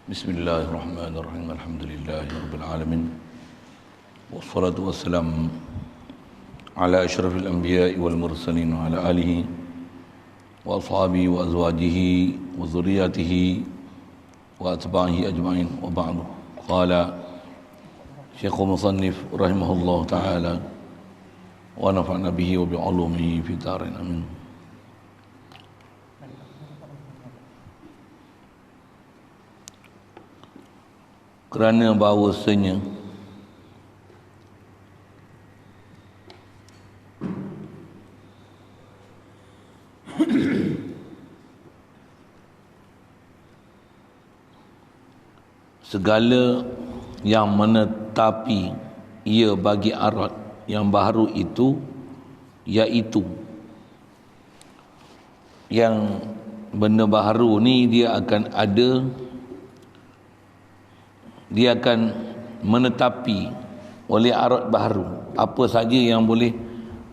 Bismillahirrahmanirrahim. Alhamdulillahirabbil alamin. Wassalatu wassalamu ala asyrafil anbiya'i wal mursalin wa ala alihi wa ashabihi wa azwajihi wa dzurriyyatihi wa atba'ihi ajma'in wa ba'du. Qala Syekhul Musannif rahimahullahu taala wa nafa'na bihi wa bi 'ulumihi fi darin amin. Kerana bahawasanya segala yang menetapi ia bagi arat yang baharu itu, iaitu yang benda baharu ni dia akan ada, dia akan menetapi oleh arat baharu. Apa saja yang boleh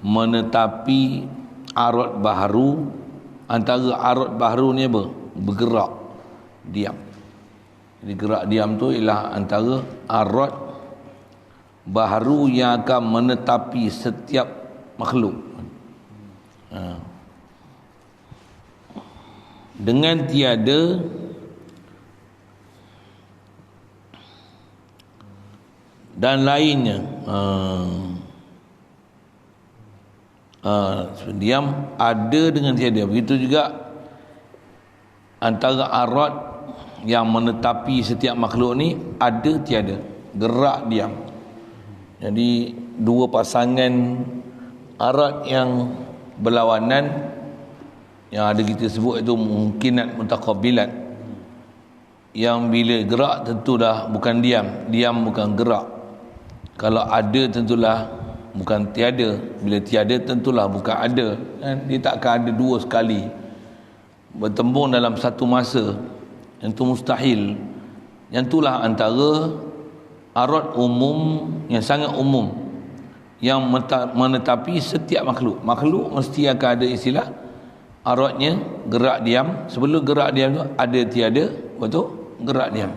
menetapi arat baharu, antara arat baharu ni apa? Bergerak, diam. Jadi gerak diam tu ialah antara arat baharu yang akan menetapi setiap makhluk. Dengan tiada dan lainnya, diam ada dengan tiada. Begitu juga antara arat yang menetapi setiap makhluk ni ada tiada, gerak diam. Jadi dua pasangan arat yang berlawanan, yang ada kita sebut itu mungkinat mutaqabilat, yang bila gerak tentulah bukan diam, diam bukan gerak. Kalau ada tentulah bukan tiada, bila tiada tentulah bukan ada, kan? Dia takkan ada dua sekali bertembung dalam satu masa, yang itu mustahil. Yang itulah antara arat umum yang sangat umum yang menetapi setiap makhluk. Makhluk mesti akan ada istilah aratnya gerak diam. Sebelum gerak diam tu ada tiada, betul? Gerak diam.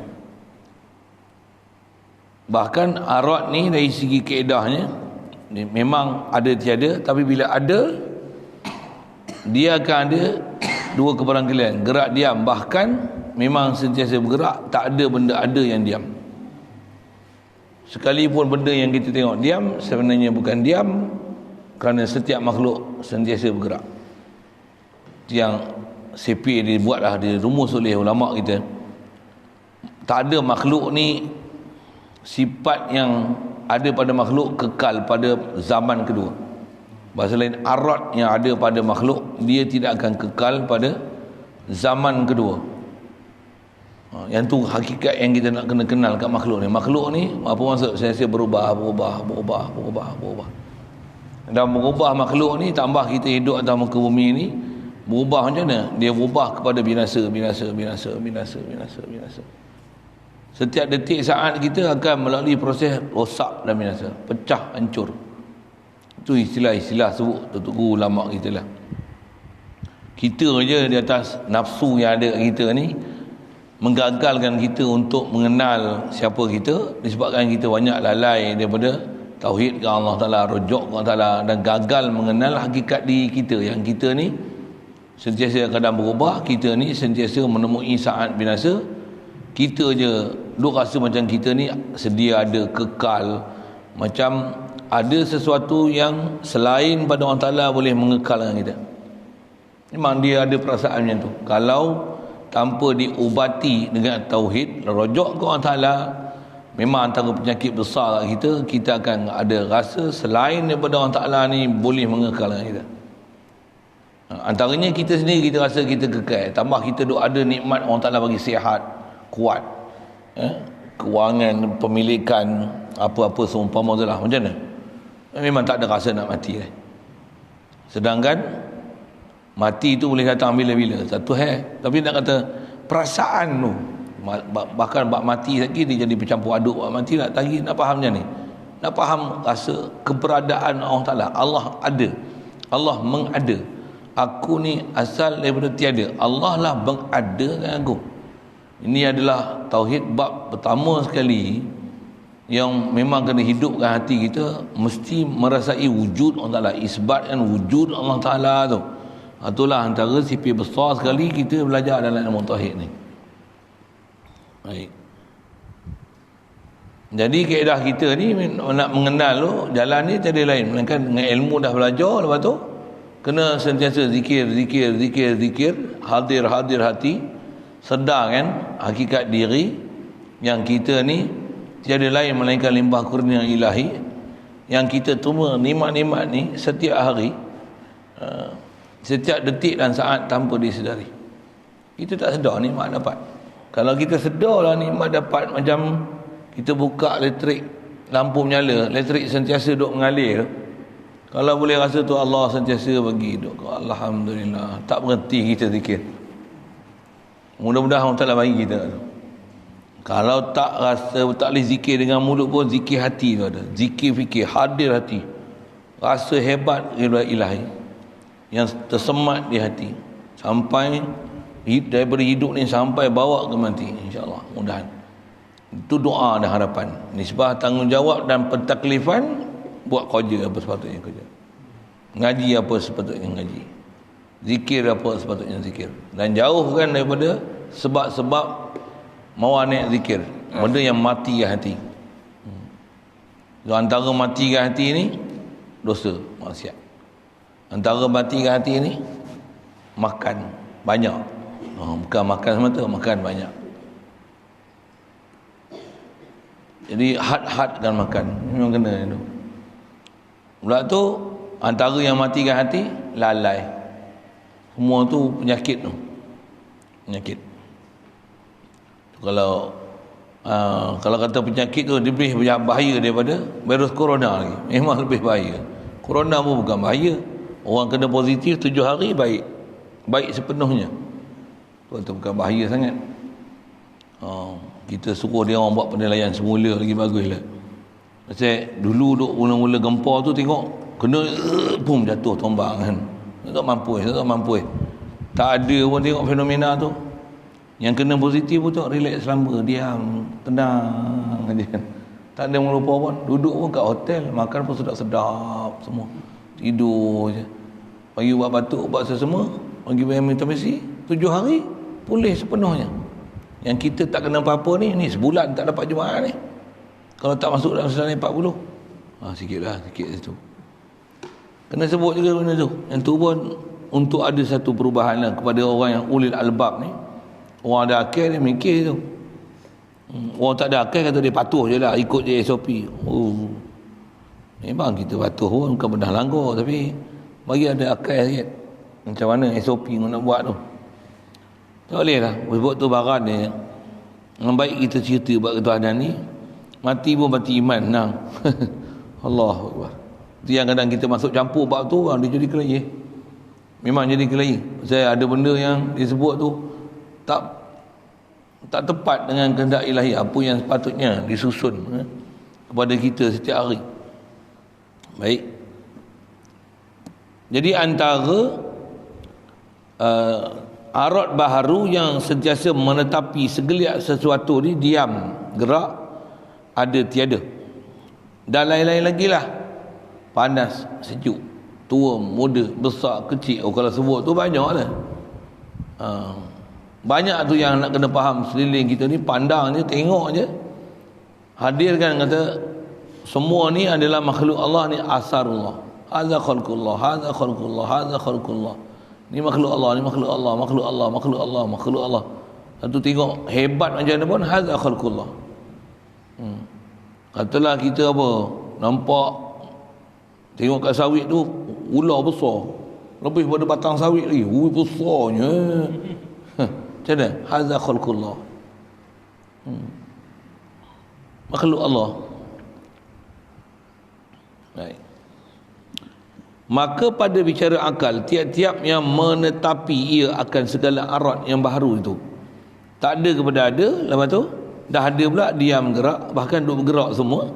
Bahkan arat ni dari segi kaedahnya memang ada tiada, tapi bila ada dia akan ada dua kebarangkalian, gerak diam. Bahkan memang sentiasa bergerak, tak ada benda ada yang diam. Sekalipun benda yang kita tengok diam, sebenarnya bukan diam, kerana setiap makhluk sentiasa bergerak. Yang CP dibuatlah, dirumus oleh ulama kita. Tak ada makhluk ni sifat yang ada pada makhluk kekal pada zaman kedua. Bahasa lain, arat yang ada pada makhluk dia tidak akan kekal pada zaman kedua. Yang tu hakikat yang kita nak kena kenal kat makhluk ni. Makhluk ni apa maksud? Saya berubah. Dan berubah makhluk ni, tambah kita hidup atas muka bumi ni, berubah macam mana? Dia berubah kepada binasa. Setiap detik saat kita akan melalui proses rosak dan binasa, pecah, hancur. Itu istilah-istilah sebut Datuk Guru ulama kita lah. Kita je di atas nafsu yang ada kita ni menggagalkan kita untuk mengenal siapa kita, disebabkan kita banyak lalai daripada tauhid ke Allah Ta'ala, rujuk ke Allah Ta'ala, dan gagal mengenal hakikat diri kita, yang kita ni sentiasa kadang berubah, kita ni sentiasa menemui saat binasa. Kita je duk rasa macam kita ni sedia ada, kekal, macam ada sesuatu yang selain pada Allah Ta'ala boleh mengekalkan kita. Memang dia ada perasaan macam tu. Kalau tanpa diubati dengan tauhid, rujuk ke Allah Ta'ala, memang antara penyakit besar kita akan ada rasa selain daripada Allah Ta'ala ni boleh mengekalkan kita. Antaranya kita sendiri, kita rasa kita kekal, tambah kita duk ada nikmat Allah Ta'ala bagi sihat, kuat, kewangan, pemilikan, apa-apa seumpama tu lah. Macam mana? Memang tak ada rasa nak mati lah. Sedangkan mati tu boleh datang bila-bila, satu tapi nak kata perasaan tu, bahkan bab mati lagi dia jadi bercampur aduk. Bab mati nak lagi, nak faham macam ni, nak faham rasa keberadaan Allah Ta'ala. Allah ada, Allah mengada. Aku ni asal daripada tiada, Allah lah mengadakan aku. Ini adalah tauhid bab pertama sekali yang memang kena hidupkan hati kita, mesti merasai wujud Allah Ta'ala, isbatkan wujud Allah Ta'ala tu. Itulah antara sifat besar sekali kita belajar dalam ilmu tauhid ni. Baik. Jadi kaedah kita ni nak mengenal tu jalan ni tiada lain melainkan dengan ilmu dah belajar, lepas tu kena sentiasa zikir, hadir hati, sedarkan hakikat diri yang kita ni tiada lain melainkan limbah kurnia ilahi, yang kita terima nikmat-nikmat ni setiap hari, setiap detik dan saat tanpa disedari. Kita tak sedar nikmat dapat. Kalau kita sedarlah nikmat dapat, macam kita buka elektrik, lampu menyala, elektrik sentiasa duk mengalir. Kalau boleh rasa tu Allah sentiasa bagi duk, alhamdulillah, tak berhenti kita zikir. Mudah-mudahan Allah Ta'ala bagi kita. Kalau tak rasa, tak boleh zikir dengan mulut pun, zikir hati tu ada. Zikir fikir, hadir hati. Rasa hebat ilahi yang tersemat di hati. Sampai daripada hidup ni sampai bawa ke mati, insyaAllah. Mudahan. Itu doa dan harapan. Nisbah tanggungjawab dan pentaklifan, buat kerja apa sepatutnya kerja. Ngaji apa sepatutnya ngaji. Zikir apa sepatutnya zikir. Dan jauhkan daripada sebab-sebab mawani' zikir, benda yang mati hati. Antara mati hati ni dosa, maksiat. Antara mati hati ni makan banyak. Bukan makan semata, makan banyak. Jadi had-hadkan makan, memang kena itu. Pula tu antara yang matikan hati, lalai. Semua tu penyakit tu. Penyakit. Kalau kata penyakit tu lebih bahaya daripada virus corona lagi. Memang lebih bahaya. Corona pun bukan bahaya. Orang kena positif 7 hari baik. Baik sepenuhnya. Tu bukan bahaya sangat. Kita suruh dia orang buat penilaian semula lagi baguslah. Macam dulu duk mula-mula gempa tu tengok kena pum jatuh tombak kan. Tak mampu. Tak ada pun tengok fenomena tu. Yang kena positif pun tu relax selamba, diam, tenang aja kan. Tak ada melupa pun, duduk pun kat hotel, makan pun sedap-sedap semua. Tidur je. Bagi ubat batuk, ubat semua, bagi vitamin C, 7 hari pulih sepenuhnya. Yang kita tak kena apa-apa ni sebulan tak dapat jemaah ni. Kalau tak masuk dalam selang 40. Sikit situ. Kena sebut juga benda tu. Yang tu pun untuk ada satu perubahan lah kepada orang yang ulil albab ni. Orang ada akal dia mikir tu. Orang tak ada akal kata dia patuh je lah, ikut je SOP. Memang kita patuh pun bukan benda langgar, tapi bagi ada akal sikit. Macam mana SOP nak buat tu. Tak boleh lah. Sebab tu barat ni, yang baik kita cerita buat ketuhanan ni, mati pun mati iman. Nah. Allahu Akbar. Itu yang kadang kita masuk campur bab tu, dia jadi kelahi. Memang jadi kelahi. Saya ada benda yang disebut tu tak tepat dengan kehendak ilahi, apa yang sepatutnya disusun kepada kita setiap hari. Baik. Jadi antara arat baharu yang sentiasa menetapi segeliat sesuatu ni, diam, gerak, ada tiada, dan lain-lain lagi lah. Panas, sejuk, tua, muda, besar, kecil. Kalau sebut tu banyak lah. Banyak tu yang nak kena faham sekeliling kita ni. Pandang je, tengok je, hadirkan kata semua ni adalah makhluk Allah ni, asarullah. Hadza khalqullah, hadza khalqullah, hadza khalqullah. Ni makhluk Allah, ni makhluk Allah, makhluk Allah, makhluk Allah, makhluk Allah. Satu tengok hebat macam mana pun, hadza khalqullah. Katalah kita apa, nampak tengok kat sawit tu ular besar, lebih pada batang sawit lagi, besarnya. Macam mana? Hadza khalqullah. Makhluk Allah. Baik. Maka pada bicara akal, tiap-tiap yang menetapi ia akan segala arat yang baharu itu, tak ada kepada ada, lepas tu dah ada pula, diam, gerak, bahkan duk bergerak semua,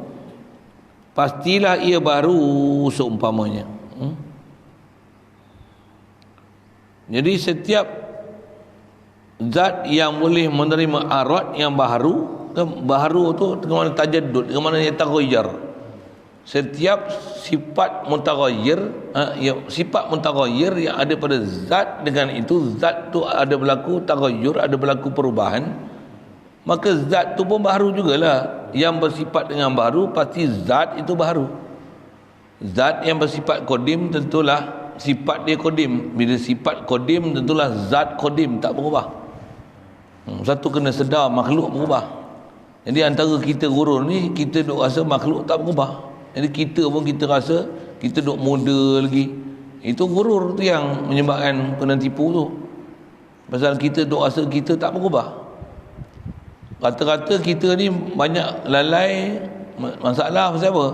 pastilah ia baru seumpamanya. Jadi setiap zat yang boleh menerima arad yang baharu. Baharu tu dengan mana tajaddud, dengan mana yang taghayyur. Setiap sifat mutaghayyir, sifat mutaghayyir yang ada pada zat, dengan itu zat tu ada berlaku taghayyur, ada berlaku perubahan, maka zat tu pun baharu jugalah. Yang bersifat dengan baharu pasti zat itu baharu. Zat yang bersifat qadim tentulah sifat dia qadim. Bila sifat qadim tentulah zat qadim, tak berubah. Satu kena sedar makhluk berubah. Jadi antara kita gurun ni, kita duk rasa makhluk tak berubah. Jadi kita pun kita rasa kita duk muda lagi. Itu gurur tu yang menyebabkan kena tipu tu. Pasal kita duk rasa kita tak berubah. Kata-kata kita ni banyak lalai masalah pasal apa?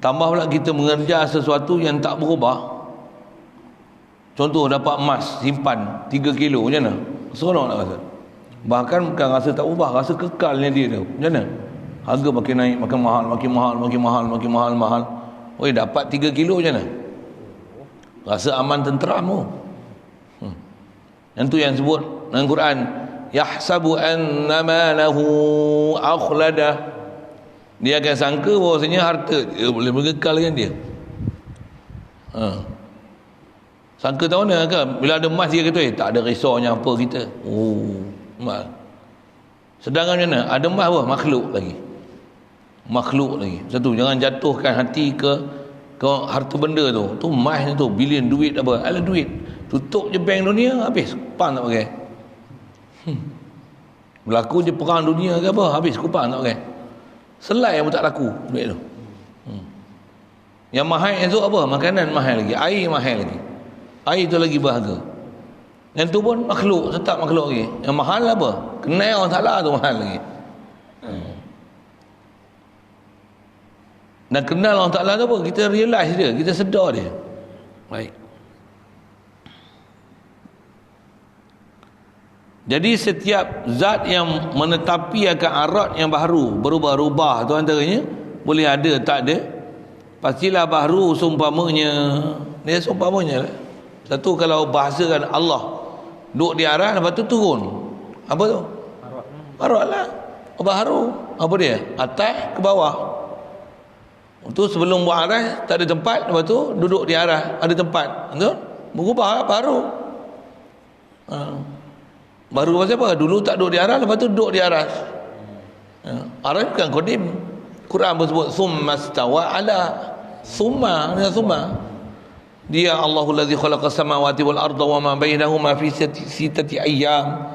Tambah pula kita mengerja sesuatu yang tak berubah. Contoh dapat emas simpan 3 kilo, macam mana? Seronok nak rasa. Bahkan bukan rasa tak ubah, rasa kekalnya dia tu. Macam mana? Harga makin naik, makin mahal, makin mahal, makin mahal, makin mahal, mahal. Oi, dapat 3 kilo macam mana? Rasa aman tenteram tu. Yang tu yang sebut dalam Quran, yahsabu anna malahu akhlada. Dia akan sangka bahawasanya harta dia boleh mengekalkan dia. Sangka tahu mana kan? Bila ada emas dia kata, tak ada risaunya apa kita. Emas. Sedangkan macam mana? Ada emas apa? Makhluk lagi. Satu, jangan jatuhkan hati ke harta benda tu. Tu emas tu, bilion duit apa? Alah duit. Tutup je bank dunia, habis. Kupang tak pakai. Berlaku je perang dunia ke apa? Habis, kupang tak pakai. Selai pun tak laku duit tu. Yang mahal tu apa? Makanan mahal lagi, air mahal lagi. Air tu lagi berharga. Yang tu pun makhluk, tetap makhluk lagi. Yang mahal apa? Kenal orang salah tu mahal lagi. Dan kenal orang Ta'ala tu apa? Kita realize dia, kita sedar dia. Baik. Jadi setiap zat yang menetapi akan arad yang baharu, berubah-ubah tu antaranya boleh ada, tak ada. Pastilah baharu seumpamanya. Dia seumpamanya lah. Satu, kalau bahasakan Allah duduk di arah, lepas tu turun. Apa tu? Arad lah. Baharu. Apa dia? Atas ke bawah. Itu sebelum buat arah tak ada tempat, lepas tu duduk di arah ada tempat. Betul? Berubah baru. Baru pasal apa? Dulu tak duduk di arah, lepas tu duduk di arah. Arah bukan qadim. Quran bersebut summa stawa ala. Summa. Dia Allahul ladzi khalaqas samawati wal arda wa ma bainahuma fi sittati ayyam.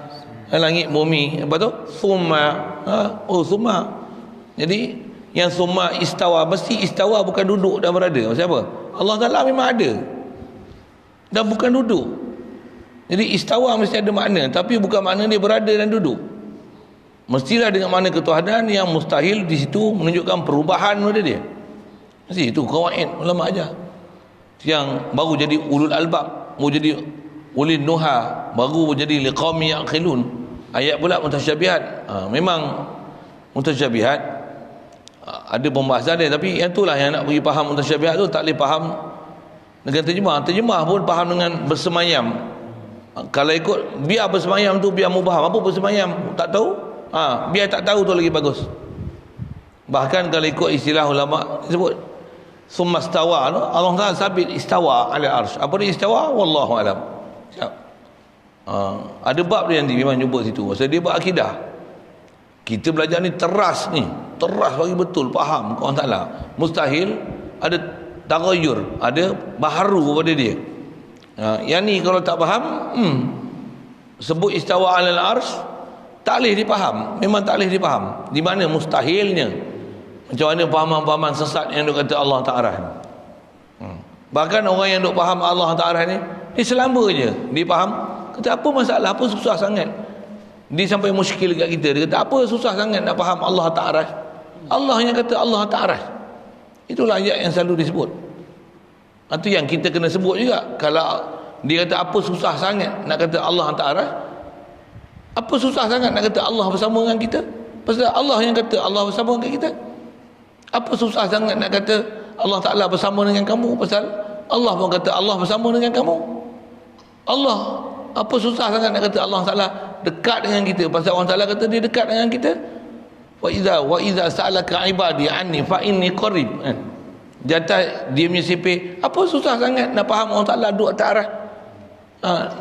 Langit bumi. Lepas tu summa. Summa. Jadi yang summa istawa, mesti istawa bukan duduk dan berada. Maksud apa? Allah Ta'ala memang ada dan bukan duduk. Jadi istawa mesti ada makna, tapi bukan makna dia berada dan duduk. Mestilah dengan makna ketuhanan yang mustahil di situ menunjukkan perubahan pada dia. Mesti itu kawaid ulama ajar. Yang baru jadi ulul albab, baru jadi ulil nuha, baru jadi liqaumi yaqilun. Ayat pula mutasyabihat. Memang mutasyabihat ada pembahasan dia, tapi yang itulah yang nak bagi faham mutasyabihat tu tak boleh faham dengan terjemah pun faham dengan bersemayam. Kalau ikut biar bersemayam tu biar mubaham. Apa bersemayam tak tahu, biar tak tahu tu lagi bagus. Bahkan kalau ikut istilah ulama disebut summa stawa, Allah Taala sabit istawa ala arsh. Apa dia istawa? Wallahu alam. Ada bab dia nanti memang jumpa situ. Pasal dia bab akidah. Kita belajar ni teras bagi betul faham Allah Ta'ala. Mustahil ada taghayyur, ada baharu pada dia. Yang ni kalau tak faham, sebut istawa alal arsh, tak boleh dipaham. Memang tak boleh dipaham. Di mana mustahilnya. Macam mana pahaman-pahaman sesat yang duk kata Allah Ta'ala. Bahkan orang yang duk faham Allah Ta'ala ni, dia selamba je dia faham. Kata apa masalah, apa susah sangat. Dia sampai muskil dekat kita. Dia kata apa susah sangat nak faham Allah Ta'ala. Allah yang kata Allah Ta'ala. Itulah ayat yang selalu disebut. Itu yang kita kena sebut juga. Kalau dia kata apa susah sangat nak kata Allah Ta'ala, apa susah sangat nak kata Allah bersama dengan kita? Pasal Allah yang kata Allah bersama dengan kita. Apa susah sangat nak kata Allah Ta'ala bersama dengan kamu? Pasal Allah pun kata Allah bersama dengan kamu. Allah Apa susah sangat nak kata Allah Taala dekat dengan kita? Pasal Allah Taala kata dia dekat dengan kita. Wa iza sa'alaka ibadi anni fa inni qarib. Jatah dia punya sipir, apa susah sangat nak faham Allah Taala duduk atas arah?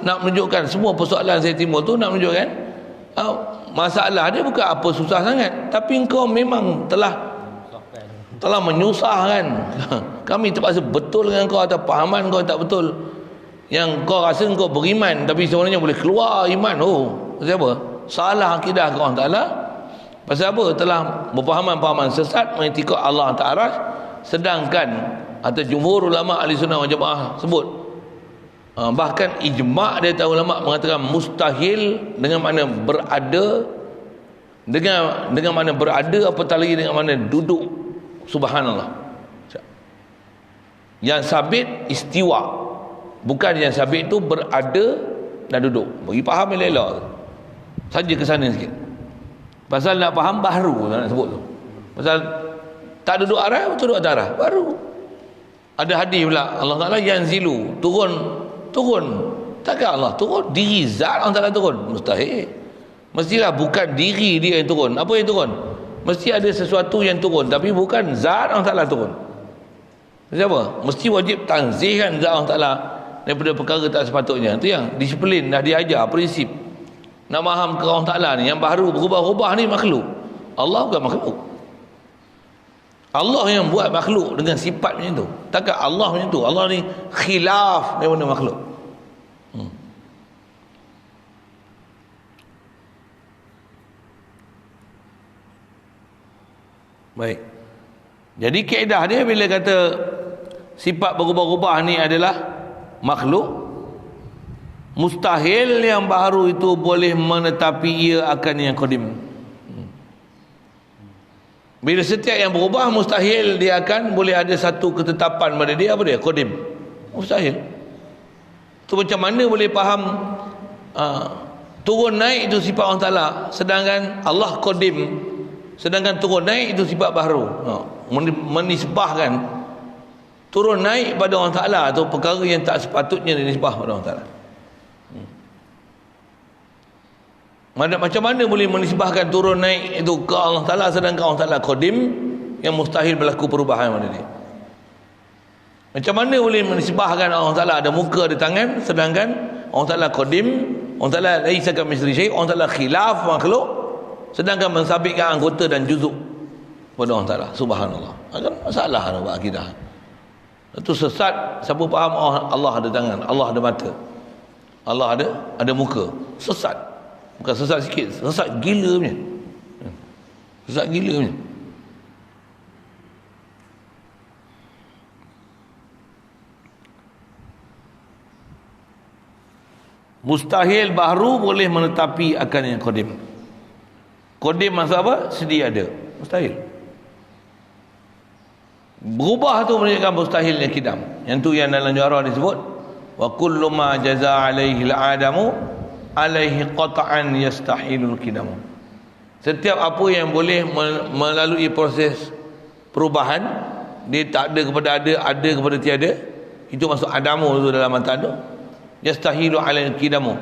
Nak menunjukkan semua persoalan saya timbul tu, nak menunjukkan masalah dia bukan apa susah sangat, tapi engkau memang telah menyusahkan kami, terpaksa betul dengan kau atau pahaman kau tak betul, yang kau rasa kau beriman tapi sebenarnya boleh keluar iman. Pasal apa? Salah akidah kau Allah Taala. Pasal apa? Telah berpahaman-pahaman sesat mengitikad Allah Ta'ala. Sedangkan atau jumhur ulama ahli sunnah wal jamaah sebut, bahkan ijma' dari ulama mengatakan mustahil dengan mana berada, dengan mana berada, apatah lagi dengan mana duduk. Subhanallah. Yang sabit istiwa, bukan yang sabit itu berada dan duduk. Bagi faham yang elok saja ke sana sikit. Pasal nak faham baharu nak sebut tu. Pasal tak duduk arah, betul duduk atas arah, baru. Ada hadis pula, Allah Ta'ala yanzilu, turun. Takkan Allah turun? Diri zat Allah Ta'ala turun? Mustahil. Mestilah bukan diri dia yang turun. Apa yang turun? Mesti ada sesuatu yang turun, tapi bukan zat Allah Ta'ala turun. Siapa? Mesti wajib tanzihkan zat Allah Ta'ala daripada perkara tak sepatutnya. Itu yang disiplin dah diajar, prinsip. Nak faham ke Allah Ta'ala ni, yang baru berubah-ubah ni makhluk. Allah bukan makhluk. Allah yang buat makhluk dengan sifat macam tu. Takkan Allah macam tu. Allah ni khilaf daripada makhluk. Baik. Jadi kaedah dia bila kata sifat berubah-ubah ni adalah makhluk, mustahil yang baru itu boleh menetapi ia akan yang qadim. Bila setiap yang berubah, mustahil dia akan boleh ada satu ketetapan pada dia. Apa dia? Qadim. Mustahil. Tu macam mana boleh faham turun naik itu sifat Allah Ta'ala, sedangkan Allah qadim, sedangkan turun naik itu sifat baharu. Menisbahkan turun naik pada Allah Ta'ala atau perkara yang tak sepatutnya dinisbah pada Allah Ta'ala. Macam mana boleh menisbahkan turun naik itu ke Allah Ta'ala, sedangkan Allah Ta'ala qadim, yang mustahil berlaku perubahan pada dia. Macam mana boleh menisbahkan Allah Ta'ala ada muka, ada tangan, sedangkan Allah Ta'ala qadim, Allah Ta'ala laisa kamitslihi syai', Allah Ta'ala khilaf makhluk, sedangkan mensabitkan anggota dan juzuk pada Allah Ta'ala. Subhanallah. Kan masalah buat akidah. Itu sesat. Siapa faham Allah ada tangan, Allah ada mata, Allah ada muka, sesat. Bukan sesat sikit, sesat gila punya. Sesat gila punya. Mustahil baharu boleh menetapi akan yang qadim. Qadim maksud apa? Sedia ada. Mustahil. Berubah tu menunjukkan mustahilnya kidam. Yang tu yang dalam juara disebut wa kullu ma jaza alaihi al-adamu alaihi qata'an yastahilul qidam. Setiap apa yang boleh melalui proses perubahan, dia tak ada kepada ada kepada tiada, itu masuk adamu tu dalam matan tu. Yastahilu alaihi qidamu.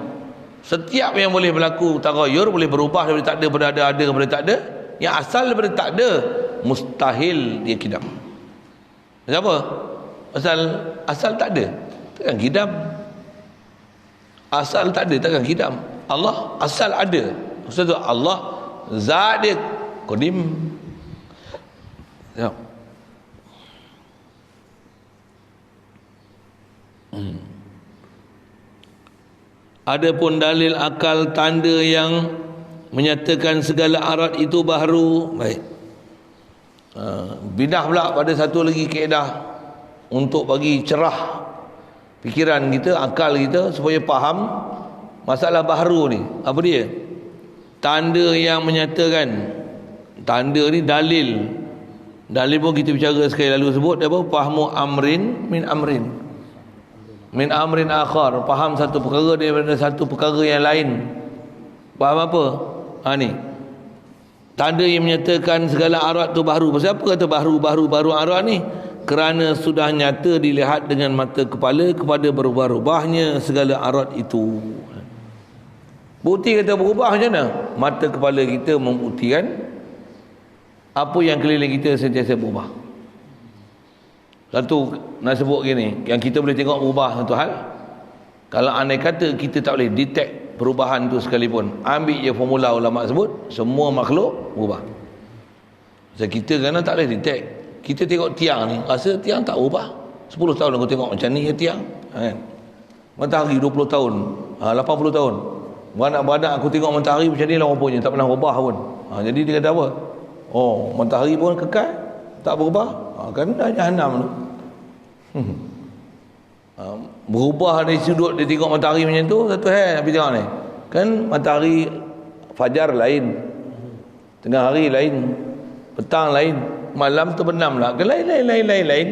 Setiap yang boleh berlaku tagayyur, boleh berubah daripada tak ada kepada ada kepada tak ada, yang asal daripada tak ada, mustahil dia qidam. Kenapa? Asal tak ada, takkan qidam. Asal tak ada, takkan qidam. Allah asal ada. Maksud tu Allah zat dia qadim. Ya. Adapun dalil akal tanda yang menyatakan segala arat itu baharu. Baik. Bidah pula pada satu lagi kaedah untuk bagi cerah fikiran kita, akal kita, supaya faham masalah baharu ni. Apa dia? Tanda yang menyatakan. Tanda ni dalil. Dalil pun kita bicara sekali lalu sebut apa? Fahmu amrin min amrin. Min amrin akhar. Faham satu perkara daripada satu perkara yang lain. Faham apa? Ni. Tanda yang menyatakan segala arat tu baharu. Pasal apa kata baharu arat ni? Kerana sudah nyata dilihat dengan mata kepala kepada berubah-ubahnya segala arat itu. Bukti kata berubah macam mana? Mata kepala kita membuktikan apa yang keliling kita sentiasa berubah. Satu nak sebut gini, yang kita boleh tengok berubah satu hal. Kalau andai kata kita tak boleh detect perubahan tu sekalipun, ambil je formula ulama sebut, semua makhluk berubah. Sebab kita kerana tak boleh detect. Kita tengok tiang ni, rasa tiang tak berubah. 10 tahun aku tengok macam ni je tiang, kan? Matahari 20 tahun, 80 tahun. Beranak-beranak aku tengok matahari macam ni lah rupanya, tak pernah berubah pun. Jadi dia kata apa? Oh, matahari pun kekal, tak berubah. Kan dah jahanam tu. Berubah dari sudut dia tengok matahari macam tu, satu hal tapi tengok ni. Kan matahari fajar lain, tengah hari lain, petang lain, malam terbenam lah. Kan lain.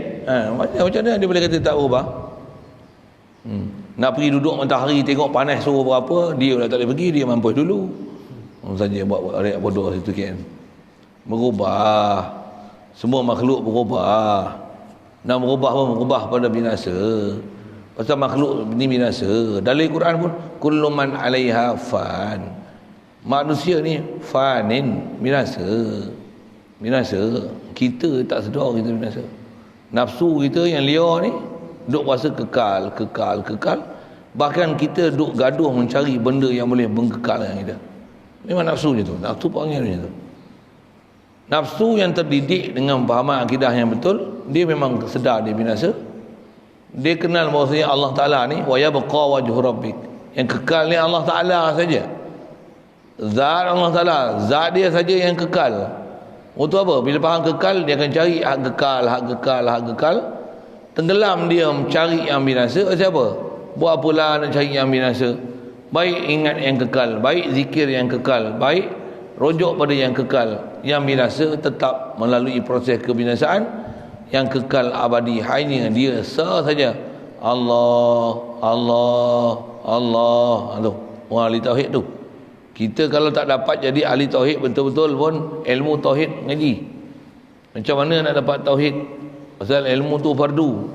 Macam mana dia boleh kata tak berubah? Nak pergi duduk matahari tengok panas suruh berapa, dia dah tak boleh pergi, dia mampus dulu. Saja buat reak bodoh situ kan. Berubah. Semua makhluk berubah. Nak berubah pun berubah pada binasa. Pasal makhluk ni binasa. Dalam Quran pun kullu man 'alaiha fan. Manusia ni fanin, binasa. Binasa. Kita tak sedar kita binasa. Nafsu kita yang liar ni duk rasa kekal. Bahkan kita duk gaduh mencari benda yang boleh mengkekalkan kita. Memang nafsu je tu. Nafsu panggil macam tu. Nafsu yang terdidik dengan pahaman akidah yang betul, dia memang sedar dia binasa. Dia kenal bahawasanya Allah Ta'ala ni wa yabqa wajhu rabbik. Yang kekal ni Allah Ta'ala saja. Zat Allah Ta'ala, zat dia saja yang kekal. Untuk apa? Bila faham kekal, dia akan cari hak kekal. Tenggelam dia mencari yang binasa. Siapa? Buat apalah nak cari yang binasa? Baik ingat yang kekal, baik zikir yang kekal, baik rojok pada yang kekal. Yang binasa tetap melalui proses kebinasaan. Yang kekal abadi hanya dia sahaja. Allah. Aduh, orang ahli tauhid tu. Kita kalau tak dapat jadi ahli tauhid betul-betul pun ilmu tauhid ngaji. Macam mana nak dapat tauhid? Pasal ilmu tu fardu.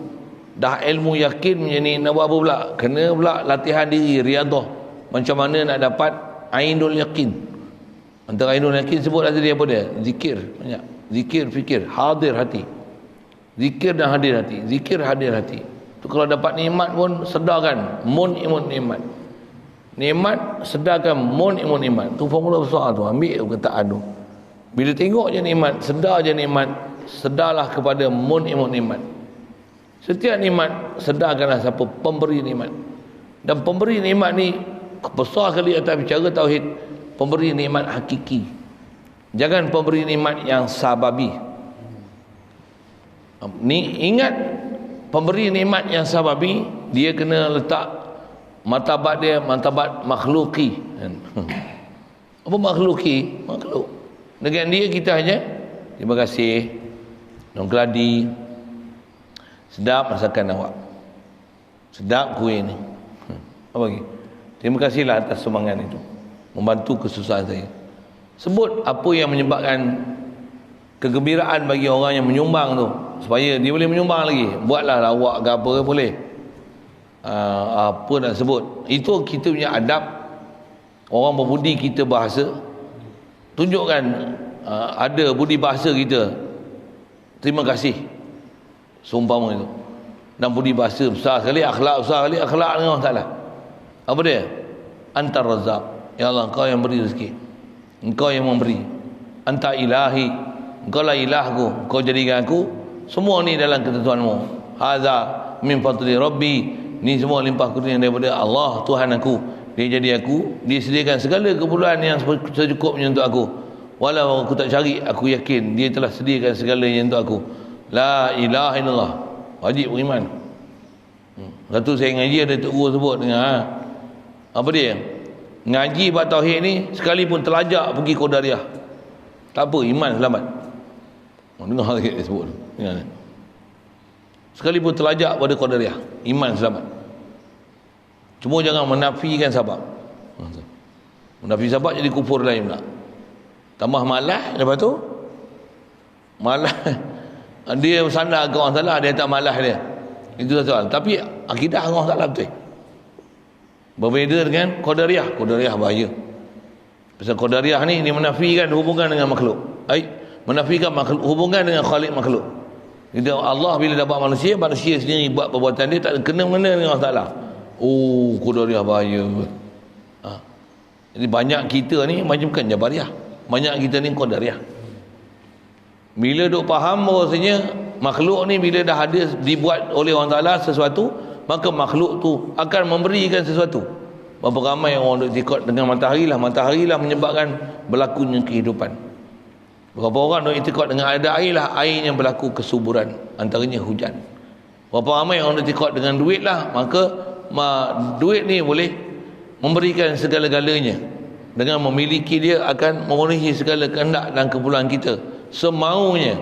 Dah ilmu yakin macam ni, nak buat apa pula? Kena pula latihan diri, riadah. Macam mana nak dapat ainul yakin? Antara ainul yakin sebut tadi apa dia? Zikir, banyak. Zikir, fikir, hadir hati. Zikir dan hadir hati. Zikir, hadir hati. Tu kalau dapat nikmat pun sedarkan mun imun nikmat. Nikmat sedarkan mun imun nikmat. Tu formula besar tu. Ambil kataan tu. Bila tengok je nikmat, sedar je nikmat, sedarlah kepada mun imun nikmat. Setiap nikmat sedarkanlah siapa pemberi nikmat. Dan pemberi nikmat ni besar kali atas bicara tauhid. Pemberi nikmat hakiki. Jangan pemberi nikmat yang sababi. Ni ingat, pemberi nikmat yang sababi, dia kena letak martabat dia, martabat makhluki. Apa makhluki? Makhluk. Dengan dia kita hanya terima kasih, non keladi, sedap masakan awak, sedap kuih ni. Apa lagi? Terima kasihlah atas sumbangan itu, membantu kesusahan saya. Sebut apa yang menyebabkan kegembiraan bagi orang yang menyumbang tu, supaya dia boleh menyumbang lagi. Buatlah lawak ke apa boleh. Apa nak sebut? Itu kita punya adab. Orang berbudi kita bahasa. Tunjukkan ada budi bahasa kita. Terima kasih. Seumpama itu. Dan budi bahasa besar sekali, akhlak besar sekali, akhlak dengan Allah Ta'ala. Apa dia? Antar Razzaq. Ya Allah, Engkau yang beri rezeki. Engkau yang memberi. Anta ilahi. Engkau lah ilahku. Engkau jadikan aku. Semua ni dalam ketentuanmu. Hadza min fadli Rabbi. Ni semua limpah kurnia daripada Allah Tuhan aku. Dia jadi aku. Dia sediakan segala keperluan yang secukupnya untuk aku. Walau aku tak cari, aku yakin dia telah sediakan segalanya untuk aku. La ilaha illallah. Wajib beriman. Satu saya ngaji ada Tok Guru sebut dengan apa dia? Ngaji bab tauhid ni sekalipun terlajak pergi Qadariyah, tak apa, iman selamat. Dengar lagi dia sebut. Dengar. Sekalipun terlajak pada Qadariyah, iman selamat. Cuma jangan menafikan sebab. Menafi sebab jadi kufur lain pula. Tambah malas, lepas tu malas dia sandar ke orang salah, dia tak malas dia. Itu soal. Tapi akidah orang salah betul. Berbeza dengan Qadariyah. Qadariyah bahaya. Pasal Qadariyah ni dia menafikan hubungan dengan makhluk. Menafikan makhluk, hubungan dengan Khalik makhluk. Jadi Allah bila dapat manusia, manusia sendiri buat perbuatan dia tak kena-mengena dengan Allah Taala. Oh, Qadariyah bahaya. Jadi banyak kita ni macam bukan Jabariyah. Banyak kita ni Qadariyah. Bila duk faham bahawasanya makhluk ni bila dah ada dibuat oleh Allah Taala sesuatu, maka makhluk tu akan memberikan sesuatu. Berapa ramai orang duk ikut dengan matahari lah menyebabkan berlakunya kehidupan. Berapa orang duk ikut dengan ada air lah, airnya berlaku kesuburan, antaranya hujan. Berapa ramai orang duk ikut dengan duit lah, maka duit ni boleh memberikan segala-galanya. Dengan memiliki dia akan memenuhi segala kehendak dan keperluan kita semaunya.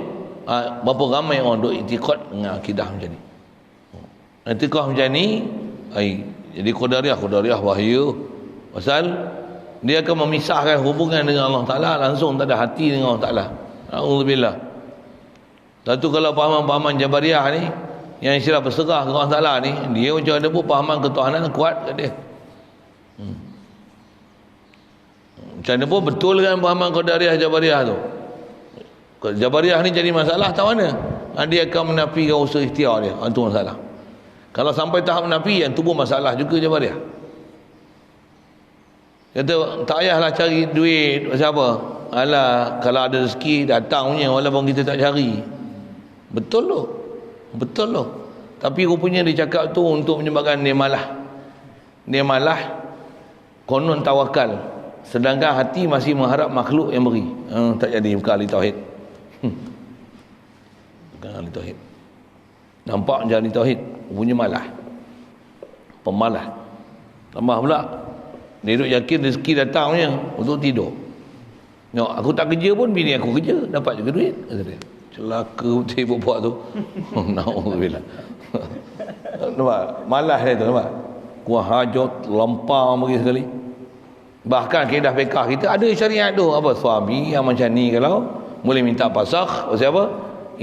Berapa ramai orang duk ikut dengan akidah macam ni. Etikah macam ni, jadi Qadariyah bahaya. Pasal dia akan memisahkan hubungan dengan Allah Ta'ala, langsung tak ada hati dengan Allah Ta'ala. Alhamdulillah. Satu kalau pahaman-pahaman Jabariyah ni, yang istilah berserah ke Allah Ta'ala ni, dia macam ada pun pahaman ketuhanan kuat kat dia. Macam mana pun betul kan pahaman Qadariyah Jabariyah tu. Jabariyah ni jadi masalah tak mana? Dia akan menafikan usaha ikhtiar dia. Itu masalah. Kalau sampai tahap menafi, yang tu pun masalah juga Jabariyah. Kata tak payahlah cari duit pasal apa? Alah, kalau ada rezeki datang punya walaupun kita tak cari. Betul loh. Tapi rupanya dia cakap tu untuk menyebabkan dia malah konon tawakal, sedangkan hati masih mengharap makhluk yang beri. Tak jadi bukan ahli tauhid. Bukan ahli tauhid. Nampak je ahli tauhid, rupanya malah. Pemalas. Tambah pula dia duk yakin rezeki datang punya untuk tidur. Aku tak kerja pun bini aku kerja, dapat juga duit, kata dia. Celaka betul buat tu. Nauzubillah. Nampak? Malas dia tu, nampak? Kuah hajat, lempar bagi sekali. Bahkan kaedah fiqah kita ada syariat tu. Apa? Suami yang macam ni kalau boleh minta pasakh. Pasal apa?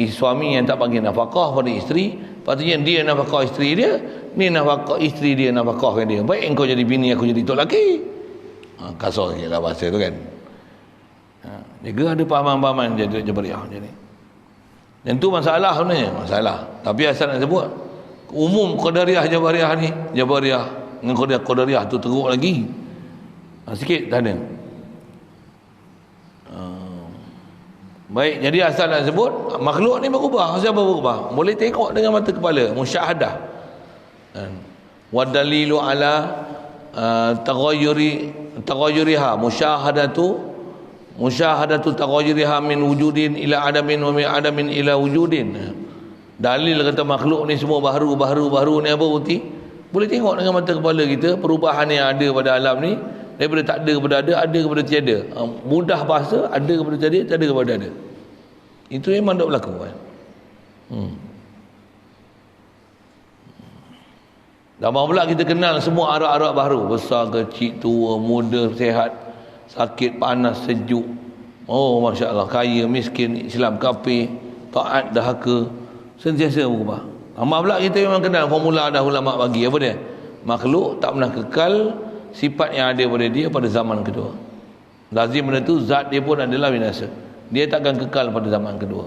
Suami yang tak bagi nafkah pada isteri, patutnya dia nafkah isteri dia, ni nafkah isteri dia nafkahkan dia. Baik engkau jadi bini, aku jadi tok laki. Kasar sikit lah bahasa tu kan. Juga ada pahaman-pahaman Jabariyah macam ni. Dan tu masalah sebenarnya, masalah. Tapi asal nak sebut umum Qadariyah Jabariyah ni, Jabariyah dengan Qadariyah tu teruk lagi. Sikit tak ada. Baik, jadi asal nak sebut makhluk ni berubah. Siapa berubah? Boleh tengok dengan mata kepala, musyahadah. Wa dalilu ala taghayyuriha, musyahadatu taghayyuriha min wujudin ila adamin wa min adamin ila wujudin. Dalil kata makhluk ni semua baru ni apa bukti? Boleh tengok dengan mata kepala kita perubahan yang ada pada alam ni, daripada tak ada kepada ada kepada tiada. Mudah bahasa, ada kepada tiada kepada ada. Itu memang tak berlaku kan. Dan pula kita kenal semua arak-arak baru, besar, kecil, tua, muda, sehat, sakit, panas, sejuk. Oh, Masya Allah, kaya, miskin, Islam, kafir, taat, dahaka, sentiasa berubah. Amal pula kita memang kenal formula dah ulama bagi. Apa dia? Makhluk tak pernah kekal sifat yang ada pada dia pada zaman kedua. Lazim benda tu, zat dia pun adalah binasa. Dia takkan kekal pada zaman kedua.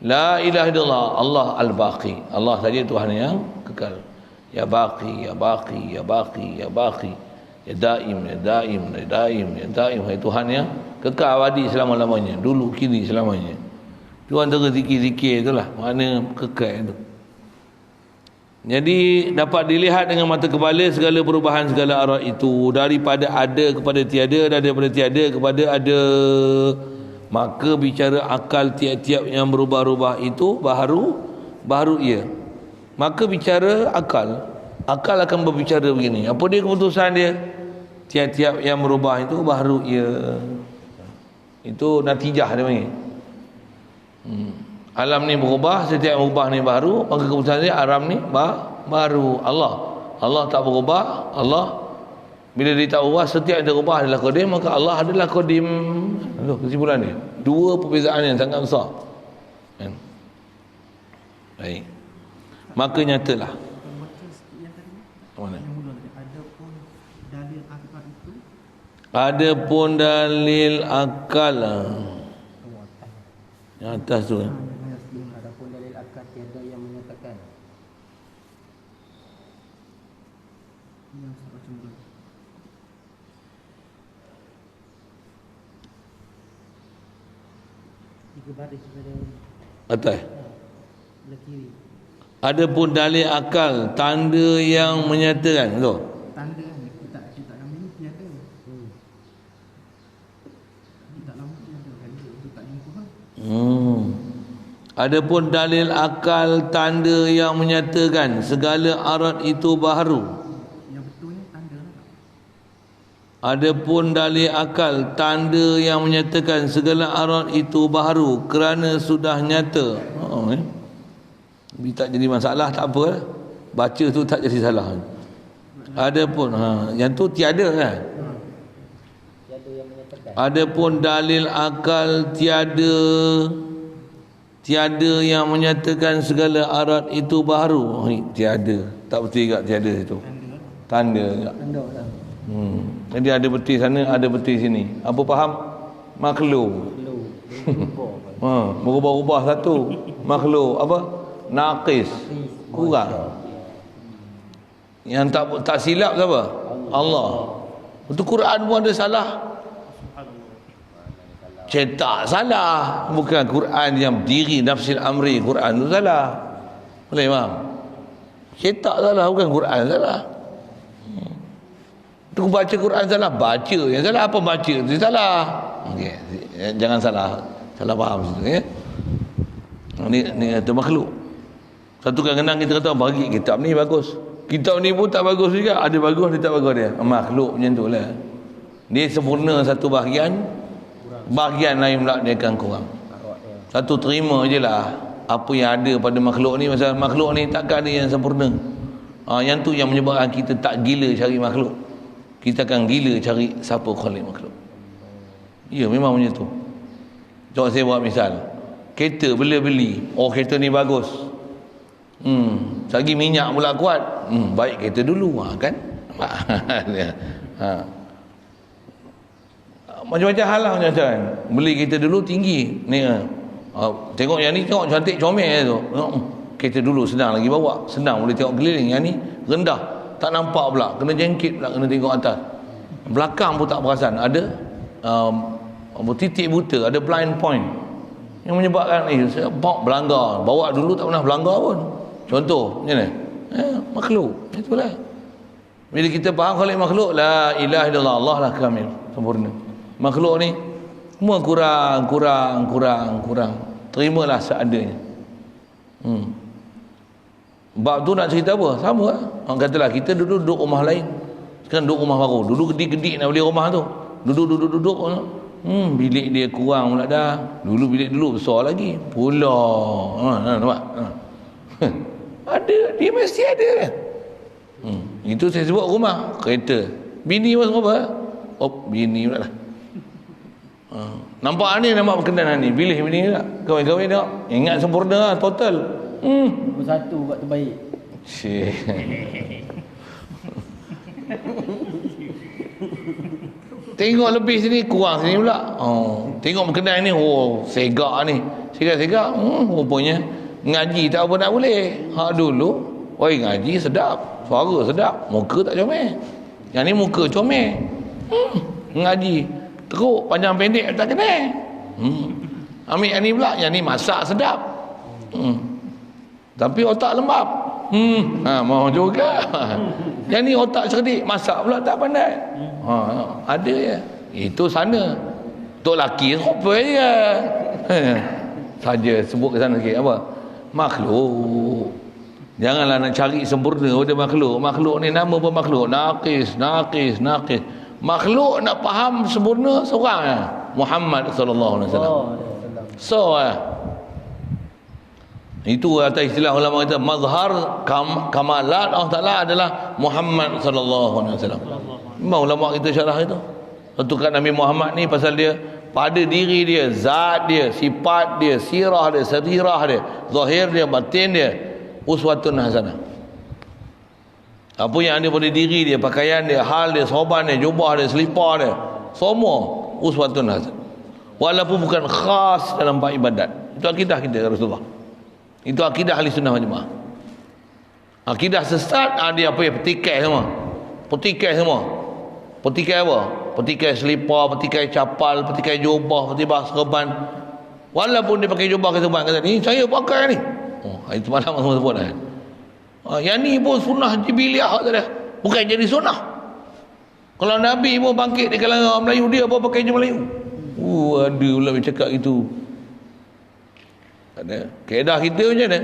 La ilaha illallah, Allah al-Baqi. Allah saja Tuhan yang kekal. Ya Baqi, ya Baqi, ya Baqi, ya Baqi. Ya Daim, ya Daim, ya Daim, ya Daim. Hai Tuhan yang kekal abadi selama-lamanya, dulu kini selamanya. Itu antara zikir-zikir itulah makna kekal itu. Jadi dapat dilihat dengan mata kepala segala perubahan segala arah itu, daripada ada kepada tiada, daripada tiada kepada ada. Maka bicara akal tiap-tiap yang berubah-ubah itu baru ia. Maka bicara akal akan berbicara begini. Apa dia keputusan dia? Tiap-tiap yang berubah itu baru ia. Itu natijah dia panggil. Alam ni berubah, setiap yang berubah ni baru, maka keputusan dia alam ni baru. Allah tak berubah. Allah bila dia tak ubah, setiap yang terubah adalah qadim, maka Allah adalah qadim. Itu kesimpulan dia. Dua perbezaan yang sangat besar. Kan? Baik. Maka nyatalah. Mana? Adapun dalil akal yang atas tu Adapun dalil akal tiada yang menyatakan. Tiga baris pada atas. belah kiri. Adapun dalil akal tanda yang menyatakan tu. Tanda ni kita nama ni tiada. Tak lama tiada kan untuk tak jumpa kan. Adapun dalil akal tanda yang menyatakan segala arat itu baharu. Yang betulnya tanda lah. Adapun dalil akal tanda yang menyatakan segala arat itu baharu kerana sudah nyata. Bila tak jadi masalah tak apa. Baca tu tak jadi salah. Adapun yang tu tiada kan. Tiada yang menyatakan. Adapun dalil akal tiada yang menyatakan segala arat itu baharu. Tiada. Tak betul juga tiada situ. Tanda juga. Tanda lah. Jadi ada betul sana, ada betul sini. Apa faham? Makhluk. Berubah-ubah satu. Makhluk apa? Naqis. Kurang. Yang tak silap siapa? Allah. Itu Quran pun ada salah. Cetak salah. Bukan Quran yang berdiri nafsil amri. Quran tu salah. Boleh faham? Cetak salah, bukan Quran salah. Tu baca Quran salah, baca yang salah. Apa baca tu salah? Okay. Jangan salah faham situ ya. Ni kata makhluk. Satu kadang-kadang kita kata bagi kitab ni bagus. Kitab ni pun tak bagus juga. Ada bagus, ada tak bagus dia. Makhluk macam tu lah. Dia sempurna satu bahagian lain pula dia akan kurang. Satu terima je lah apa yang ada pada makhluk ni. Pasal makhluk ni takkan ada yang sempurna. Yang tu yang menyebabkan kita tak gila cari makhluk. Kita akan gila cari siapa khalik makhluk. Ya memang macam tu. Coba saya buat misal. Kereta beli. Oh kereta ni bagus. Lagi minyak pula kuat. Baik kereta dulu kan. Macam-macam hal lah macam-macam. Beli kereta dulu tinggi ni. Tengok yang ni tengok cantik comel tu. Kereta dulu senang lagi bawa. Senang boleh tengok keliling. Yang ni rendah. Tak nampak pula. Kena jengkit pula. Kena tengok atas. Belakang pun tak perasan. Ada titik buta. Ada blind point. Yang menyebabkan saya berlanggar. Bawa dulu tak pernah berlanggar pun. Contoh macam mana? Makhluk. Itulah. Bila kita faham khalik makhluk, la ilaha illallah, Allah lah kamil, sempurna. Makhluk ni semua kurang. Terimalah seadanya. Bab tu nak cerita apa? Sama lah. Orang katalah kita duduk rumah lain. Sekarang duduk rumah baru. Dulu gedik-gedik nak beli rumah tu. Duduk. Bilik dia kurang pula dah. Dulu bilik dulu besar lagi. Pula. Nampak? Ada, dia mesti ada kan. Itu saya sebut rumah, kereta. Bini pun apa? Bini pula lah. Nampak ni, nampak berkenaan ni. Pilih bini tak? Kahwin tengok. Ingat sempurna lah, total. Nombor satu buat terbaik. Tengok lebih sini, kurang sini pula. Tengok berkenaan ni, segak ni. Segak. Rupanya ngaji tak apa nak boleh. Dulu ngaji sedap, suara sedap, muka tak comel. Yang ni muka comel. Ngaji teruk panjang pendek tak kena. Ambil yang ni pula, yang ni masak sedap. Tapi otak lembab. Mau juga. Yang ni otak cerdik, masak pula tak pandai. Ada ya. Itu sana. Tok laki apa je. Saja sebut ke sana sikit apa? Makhluk. Janganlah nak cari sempurna pada makhluk. Makhluk ni nama pun makhluk. Naqis. Makhluk nak faham sempurna seorang lah. Muhammad sallallahu alaihi wasallam. Itu atas istilah ulama kata mazhar kamalat Allah Taala adalah Muhammad sallallahu alaihi wasallam. Memang ulama kita syarah itu. Tentukan Nabi Muhammad ni pasal dia pada diri dia, zat dia, sifat dia, sirah dia, sarirah dia, zahir dia, batin dia, uswatun hasanah. Apa yang ada pada diri dia, pakaian dia, hal dia, soban dia, jubah dia, selipar dia, Semua uswatun hasanah. Walaupun bukan khas dalam bab ibadat. Itu akidah kita Rasulullah. Itu akidah ahli sunnah wal jamaah. Akidah sesat dia apa ya, petikai semua. Petikai semua. Petikai apa? Petikai selipar, petikai capal, petikai jubah, petikai serban. Walaupun dia pakai jubah ke serban, kata ni saya pakai ni. Itu malam semua sebut kan. Yang ni pun sunnah jibiliah saja. Bukan jadi sunnah. Kalau Nabi pun bangkit di kalangan orang Melayu, dia apa pakai je Melayu. Ada pula bercakap gitu. Ada. Kaedah kita macam mana?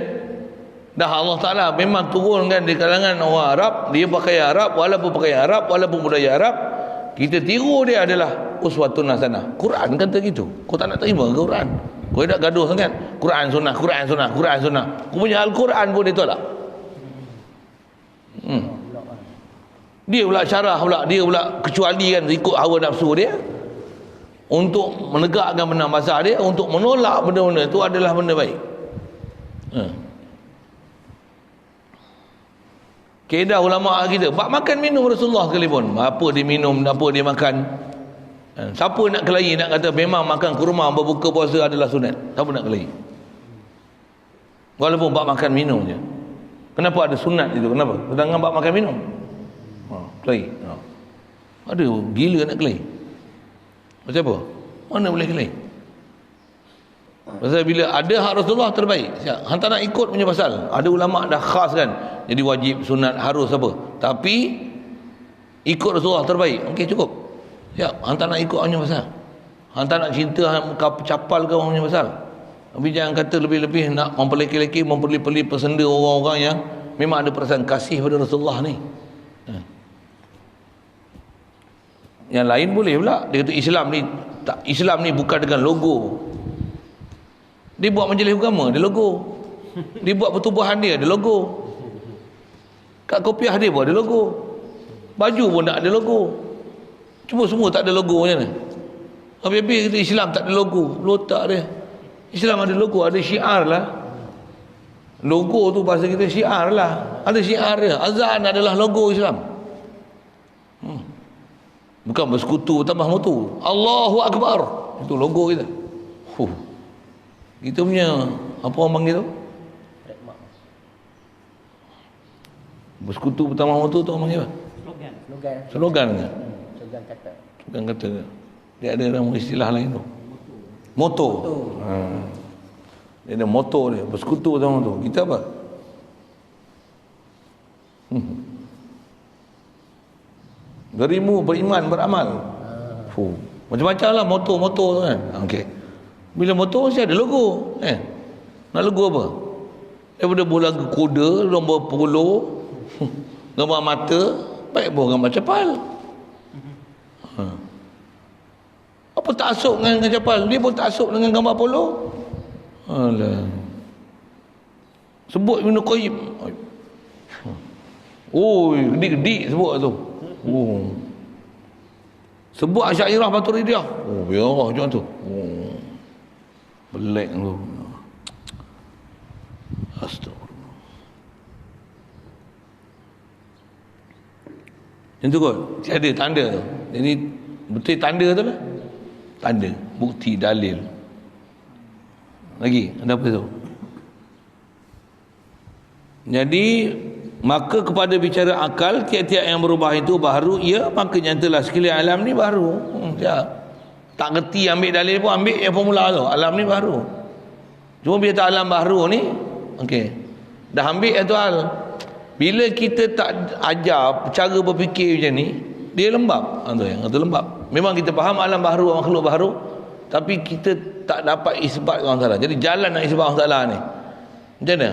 Dah Allah Ta'ala memang turunkan di kalangan orang Arab, dia pakai Arab, walaupun pakai Arab, walaupun budaya Arab, kita tiru dia adalah uswatun hasanah. Quran kata gitu. Kau tak nak terima ke Quran? Kau nak gaduh sangat. Quran sunnah, Quran sunnah, Quran sunnah. Kau punya Al-Quran pun dia tolak. Dia pula syarah pula, dia pula kecualikan ikut hawa nafsu dia untuk menegakkan benda mazhab dia, untuk menolak benda-benda itu adalah benda baik. Kaedah ulama kita, bab makan minum Rasulullah sekalipun, apa dia minum, apa dia makan. Siapa nak kelahi nak kata memang makan kurma berbuka puasa adalah sunat? Siapa nak kelahi? Walaupun bab makan minum je. Kenapa ada sunat itu? Kenapa? Sedangkan bab makan minum. Kelahi. Ada gila nak kelahi. Macam apa? Mana boleh kelahi? Pasal bila ada hak Rasulullah terbaik. Hang tak nak ikut punya pasal. Ada ulama dah khas kan. Jadi wajib, sunat, harus apa. Tapi ikut Rasulullah terbaik. Okey cukup. Ya, hang tak nak ikut punya pasal. Hang tak nak cinta, hang capal ke orang punya pasal. Tapi jangan kata lebih-lebih nak memperleki-leki, memperli-perli persenda orang-orang yang memang ada perasaan kasih pada Rasulullah ni. Yang lain boleh pula. Dia kata Islam ni bukan dengan logo. Dia buat majlis agama, dia logo. Dia buat pertubuhan dia, ada logo. Kat kopiah dia pun ada logo. Baju pun tak ada logo. Cuma semua tak ada logo macam mana? Habis-habis kata Islam tak ada logo. Letak dia. Islam ada logo, ada syiar lah. Logo tu bahasa kita syiar lah. Ada syiar dia. Azan adalah logo Islam. Bukan bersekutu tambah mutu. Allahu Akbar. Itu logo kita. Kita punya apa orang panggil tu? Bersekutu bertambah mutu tu orang panggil apa? Slogan ke? Slogan kata. Dia ada nama istilah lain tu. Moto. Dia ada moto dia. Bersekutu bertambah mutu. Kita apa? Berimu, beriman, beramal. Macam-macam lah moto-moto tu kan. Okey. Bila motor mesti ada logo. Nak logo apa? Daripada bola kuda, lomba polo, gambar mata, baik pun gambar capal. Apa tak asuk dengan capal? Dia pun tak asuk dengan gambar polo. Alah. Sebut Ibn Qayyim. Gedik-gedik sebut tu. Sebut Asy'ariyah Maturidiyah. Biarlah macam tu. Belek tu. Astagfirullah. Macam tu kot. Ada tanda. Jadi betul tanda tu lah. Tanda, bukti, dalil. Lagi, ada apa tu? Jadi maka kepada bicara akal, tiap-tiap yang berubah itu baru, ya, maka nyatalah sekalian alam ni baru. Tak kerti ambil dalil pun ambil yang formula tu. Alam ni baru. Cuma bila tak alam baru ni, okey. Dah ambil tu hal. Bila kita tak ajar cara berfikir macam ni, dia lembab. Itu lembab. Memang kita faham alam baru, makhluk baru, tapi kita tak dapat isbat Allah Taala. Jadi jalan nak isbat Allah Taala ni. Macam mana?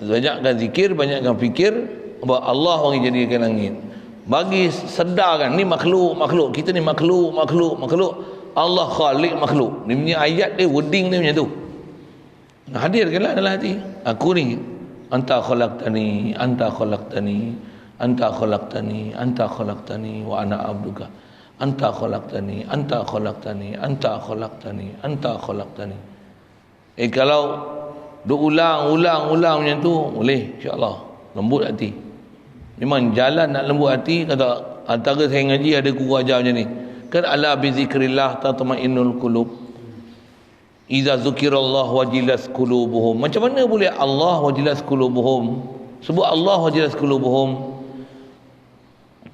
Banyakkan zikir, banyakkan fikir bahawa Allah orang jadikan langit. Bagi sedarkan ni makhluk. Kita ni makhluk. Allah khalik makhluk. Dia punya ayat dia, wording dia macam tu. Hadirkanlah dalam hati. Aku ni, anta khalaqtani wa ana abduka. Anta khalaqtani. Kalau duk ulang macam tu, boleh insya-Allah. Lembut hati. Memang jalan nak lembut hati, kata antara saya ngaji ada guru ajar macam ni. Kan ala bi zikrillah tatma'innul qulub. Iza zukirallah wajilas qulubuhum. Macam mana boleh Allah wajilas qulubuhum? Sebut Allah wajilas qulubuhum.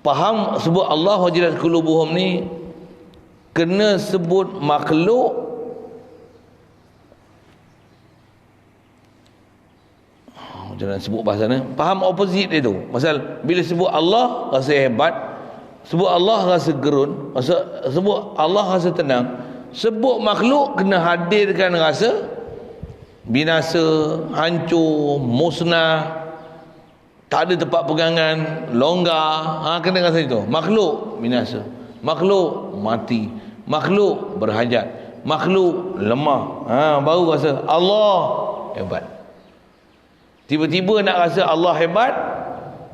Faham sebut Allah wajilas qulubuhum ni kena sebut makhluk. Jangan sebut bahasa ni. Faham opposite dia tu. Pasal bila sebut Allah rasa hebat, sebut Allah rasa gerun, sebut Allah rasa tenang. Sebut makhluk kena hadirkan rasa binasa, hancur, musnah, tak ada tempat pegangan, longgar. Kena rasa itu. Makhluk binasa, makhluk mati, makhluk berhajat, makhluk lemah. Baru rasa Allah hebat. Tiba-tiba nak rasa Allah hebat,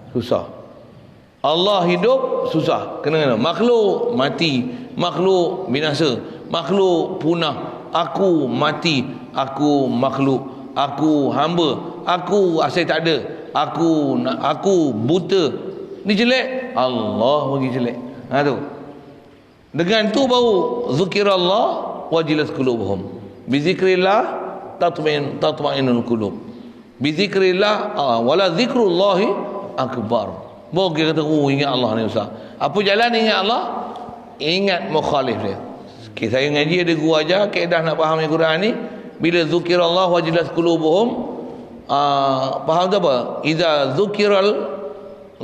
susah. Allah hidup, susah. Kena makhluk mati, makhluk binasa, makhluk punah. Aku mati, aku makhluk, aku hamba, aku asal tak ada, aku buta. Ni jelek, Allah bagi jelek. Tu. Dengan tu baru zikirallah wajilas qulubuhum. Bi zikrillah tatma'innul qulub. Bi zikrillah wala zikrullahi akbar. Baru kita kata ingat Allah ni Ustaz. Apa jalan ingat Allah? Ingat mukhalif dia. Okay, saya ngaji ada guru ajar kaedah nak faham Al-Quran ni, bila zikirallah wajilas qulubuhum, faham tak apa? Iza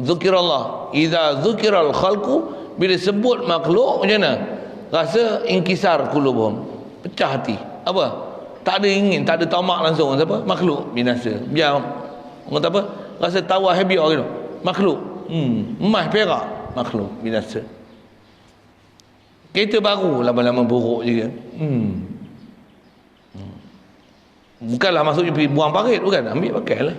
zukirallah, iza zukiral khalqu, bila sebut makhluk macam mana? Rasa inkisar qulubuhum, pecah hati. Apa? Tak ada ingin, tak ada tamak langsung. Siapa? Makhluk binasa. Biar orang kata apa? Rasa tawah habiah gitu. Makhluk. Emas perak, makhluk binasa. Kereta baru lama-lama buruk juga. Bukanlah maksudnya pergi buang parit, bukan, ambil pakailah.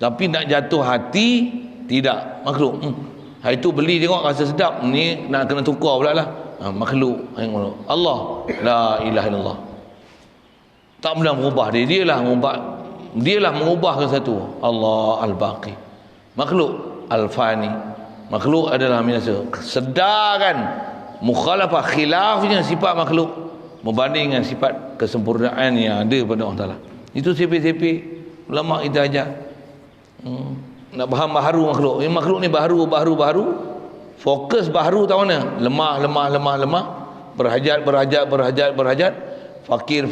Tapi nak jatuh hati tidak, makhluk. Hari tu beli tengok rasa sedap, ni nak kena tukar pula lah. Makhluk. Allah la ilaha illallah. Tak pernah mengubah dia, dialah mengubahkan satu. Allah al-baqi. Makhluk al-fani. Makhluk adalah binasa. Sedarkan mukhalafah, khilafnya sifat makhluk berbanding dengan sifat kesempurnaan yang ada pada Allah Ta'ala. Itu sepik-sepik ulama kita ajar. Nak faham baharu makhluk. Makhluk ni baharu. Fokus baharu tahu mana? Lemah. Berhajat. Fakir.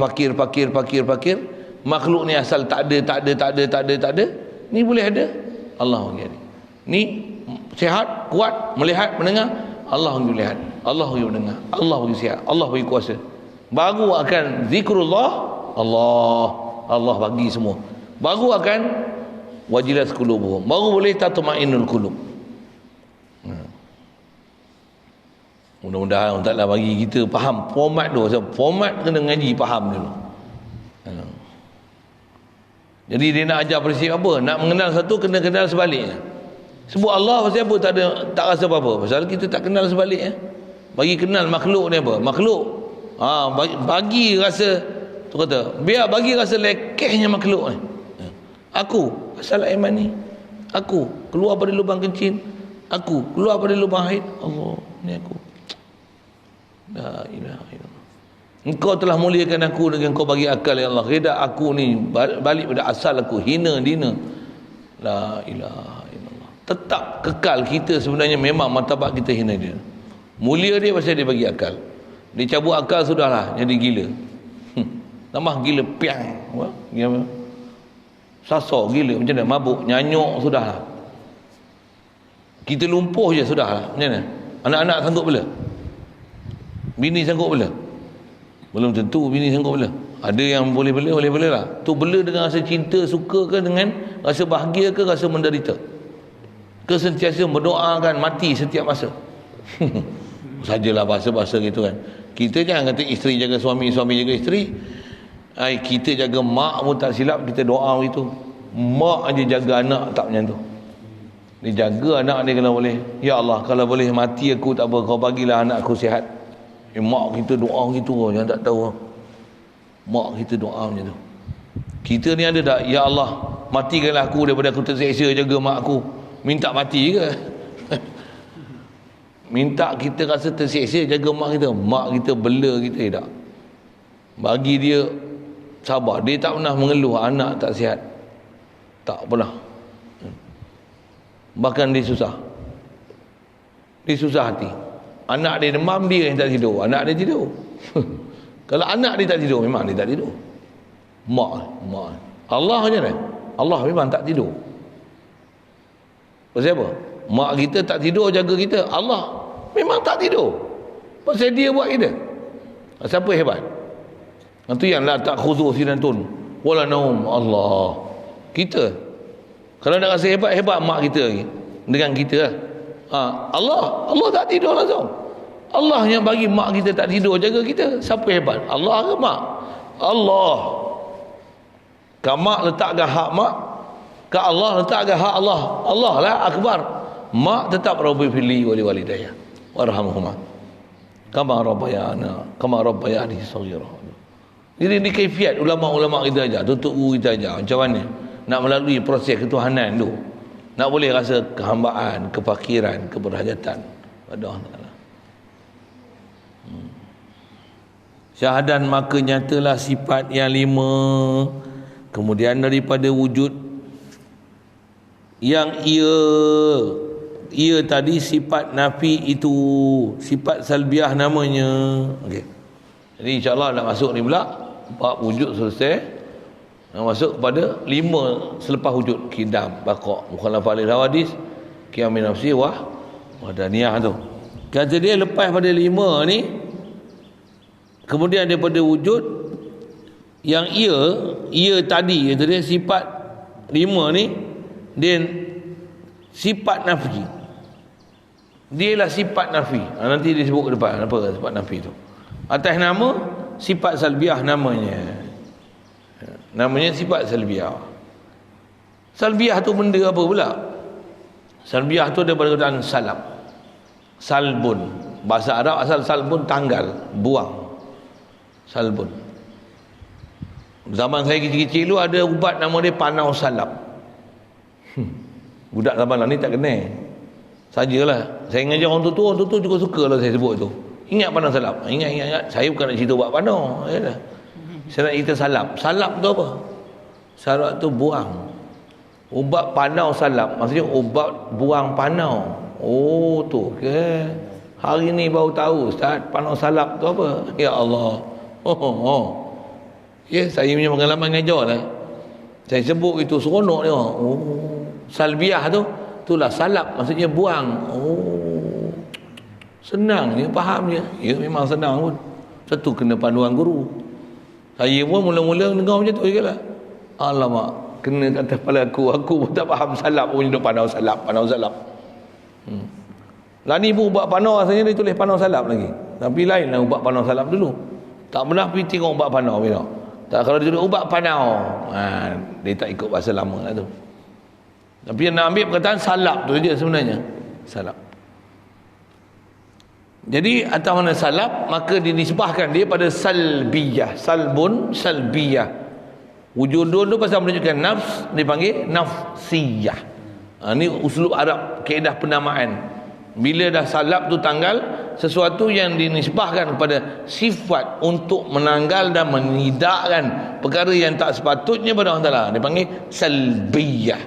Makhluk ni asal tak ada. Ni boleh ada. Allah bagi ada. Ni sihat, kuat, melihat, mendengar. Allah bagi melihat, Allah bagi mendengar, Allah bagi sihat, Allah bagi kuasa. Baru akan zikrullah, Allah bagi semua. Baru akan wajilas qulubuhum. Baru boleh tatma'innul qulub. Mudah-mudahan Allah Ta'ala bagi kita faham format tu. Format kena ngaji faham dulu. Jadi dia nak ajar prinsip apa? Nak mengenal satu, kena kenal sebaliknya. Sebut Allah pasal apa? Tak rasa apa-apa. Pasal kita tak kenal sebaliknya. Bagi kenal makhluk ni apa? Makhluk. Bagi rasa, tu kata, biar bagi rasa lekehnya makhluk ni. Aku asal air mani. Aku keluar pada lubang kencing. Aku keluar pada lubang haid. Allah, ni aku. La ilaha illallah. Engkau telah muliakan aku dengan kau bagi akal ya Allah. Reda aku ni balik pada asal aku, hina dina. La ilaha illallah. Tetap kekal kita sebenarnya memang martabat kita hina dia. Mulia dia pasal dia bagi akal. Dia cabut akal sudahlah jadi gila. Tambah gila piang. Apa? Gila. Sasar gila macam mana? Mabuk, nyanyuk sudahlah. Kita lumpuh je sudahlah. Macam mana? Anak-anak sanggup bela? Bini sanggup bela? Belum tentu bini sanggup bela. Ada yang boleh bela lah. Tu bela dengan rasa cinta, suka ke dengan rasa bahagia ke rasa menderita? Ke sentiasa mendoakan mati setiap masa? Sajalah bahasa-bahasa gitu kan. Kita jangan kata isteri jaga suami, suami jaga isteri. Kita jaga mak pun tak silap, kita doa begitu. Mak aja jaga anak tak macam tu. Dia jaga anak dia kalau boleh. Ya Allah, kalau boleh mati aku tak apa, kau bagilah anak aku sihat. Mak kita doa gitu, jangan tak tahu. Mak kita doa macam tu. Kita ni ada tak? Ya Allah, matikanlah aku daripada aku terseksa jaga mak aku. Minta mati ke? minta kita rasa terseksa jaga mak kita bela kita tak. Bagi dia sabar, dia tak pernah mengeluh anak tak sihat, tak pernah. Bahkan dia susah hati. Anak dia demam, dia yang tak tidur, anak dia tidur. Kalau anak dia tak tidur, memang dia tak tidur. Mak Allah macam mana? Allah memang tak tidur. Pasal apa? Mak kita tak tidur jaga kita, Allah memang tak tidur. Pasal dia buat kita. Siapa hebat? Itu yang la ta'khudhu sinatun wala naum. Allah. Kita kalau nak rasa hebat mak kita lagi dengan kita lah. Allah tak tidur langsung. Allah yang bagi mak kita tak tidur jaga kita. Siapa hebat? Allah ke mak? Allah. Kan mak letakkan hak mak, kan Allah letakkan hak Allah. Allah lah akbar. Mak tetap rabbi fili wali walidayya warhamhuma kama rabbayani saghira. Jadi ni kaifiat ulama-ulama kita ajar, tutup guru kita ajar macam mana nak melalui proses ketuhanan tu, nak boleh rasa kehambaan, kefakiran, keberhajatan pada Allah Taala. Syahadan maka nyatalah sifat yang 5. Kemudian daripada wujud yang ia tadi sifat nafi itu, sifat salbiah namanya. Okey. Jadi insya-Allah nak masuk ni pula bab wujud selesai. Nak masuk kepada 5 selepas wujud: kidam, baqa, mukhalafah lil hawadis, qiyam min nafsi wahdaniyah tu. Kata dia lepas pada 5 ni, kemudian daripada wujud yang ia tadi, kata dia sifat 5 ni dia sifat nafi. Dia lah sifat nafi. Nanti disebut ke depan apa sifat nafi tu. Atas nama sifat salbiah namanya. Namanya sifat salbiah. Salbiah tu benda apa pula? Salbiah tu daripada kataan salab. Salbun. Bahasa Arab asal salbun tanggal, buang. Salbun. Zaman saya kecil-kecil tu ada ubat nama dia panau salap. Budak zaman ni tak kenal. Sajalah. Saya ngajar orang tua juga suka lah saya sebut tu. Ingat panau salap. Ingat. Saya bukan nak cerita ubat panau. Yalah. Saya nak cerita salap. Salap tu apa? Salap tu buang. Ubat panau salap. Maksudnya ubat buang panau. Oh tu ke. Hari ni baru tahu Ustaz, panau salap tu apa? Ya Allah. Ya, saya punya pengalaman ngajar lah. Saya sebut itu seronok dia. Oh, salbiah tu, itulah salap, maksudnya buang. Oh, senang je, faham je. Ya, memang senang pun. Satu kena panduan guru. Saya pun mula-mula dengar macam tu je lah. Alamak, kena atas kepala aku pun tak faham salap pun duduk panau salap. Lah ni pun ubat panau rasanya dia tulis panau salap lagi. Tapi lain lah ubat panau salap dulu. Tak pernah pergi tengok ubat panau bila. Tak, kalau dia tulis ubat panau, dia tak ikut bahasa lama lah tu. Tapi yang nak ambil perkataan salap tu je sebenarnya. Salap. Jadi atas mana salap, maka dinisbahkan dia pada salbiyah. Salbun, salbiyah. Wujud tu pasal menunjukkan nafs, dipanggil nafsiyah. Ni uslub Arab, kaedah penamaan. Bila dah salap tu tanggal, sesuatu yang dinisbahkan kepada sifat untuk menanggal dan menidakkan perkara yang tak sepatutnya pada Allah Ta'ala, dipanggil salbiyah.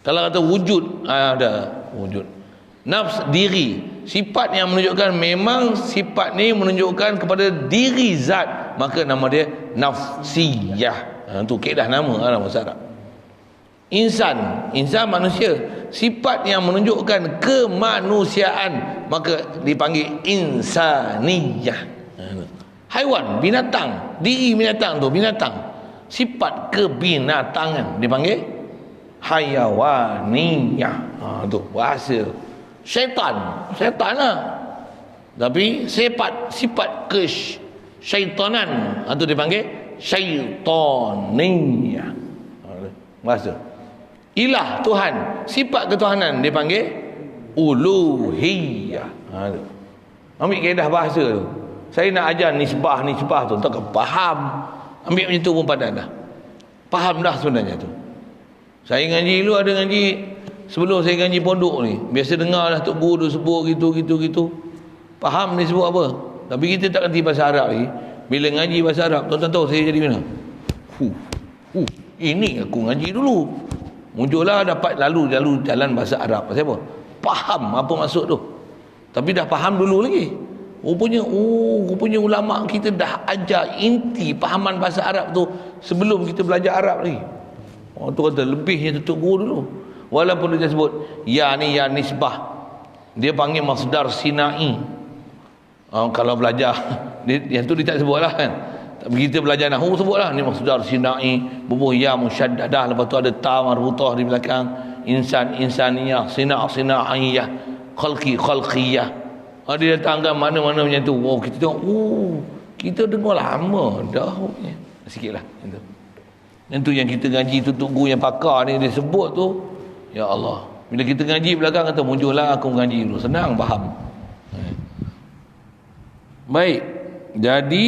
Kalau kata wujud, ada wujud. Nafs, diri, sifat yang menunjukkan memang sifat ni menunjukkan kepada diri zat, maka nama dia nafsiyah. Itu kaedah nama dalam bahasa Arab. Insan manusia, sifat yang menunjukkan kemanusiaan, maka dipanggil insaniyah. Haiwan, binatang, diri binatang tu, binatang, sifat kebinatangan dipanggil hayawaniyah. Tu bahasa. Syaitan lah, tapi sifat kesyaitanan itu dipanggil syaitaniyah. Bahasa. Ilah, Tuhan, sifat ketuhanan dipanggil uluhiyah. Ambil kaedah bahasa tu. Saya nak ajar nisbah tu, tak faham. Ambil macam tu pun padan dah. Faham dah sebenarnya tu. Saya ngaji dulu, ada ngaji sebelum saya ngaji pondok ni, biasa dengar dah Tok Guru sebut gitu. Faham ni sebut apa. Tapi kita tak kerti bahasa Arab lagi. Bila ngaji bahasa Arab, tuan-tuan tahu saya jadi mana? Ini aku ngaji dulu. Muncullah dapat lalu jalan bahasa Arab. Pasal apa? Faham apa maksud tu. Tapi dah faham dulu lagi. Rupanya ulama kita dah ajar inti fahaman bahasa Arab tu sebelum kita belajar Arab lagi. Orang tu kata lebihnya tutup guru dulu. Walaupun dia sebut ya ni ya nisbah, dia panggil masdar sinai. Kalau belajar yang tu dia tak sebut lah kan. Tapi kita belajar nahwu sebut lah ni masdar sinai, bubuh ya musyaddadah, lepas tu ada ta marbutah di belakang, insan insaniyah, sinaiyah, khalqiyah. Dia datangkan mana-mana macam tu. Kita tengok, kita dengar lama dah. Sikit lah yang tu yang kita ngaji tutup guru yang pakar ni dia sebut tu. Ya Allah, bila kita ngaji belakang kata muncullah aku ngaji dulu, senang faham. Baik, jadi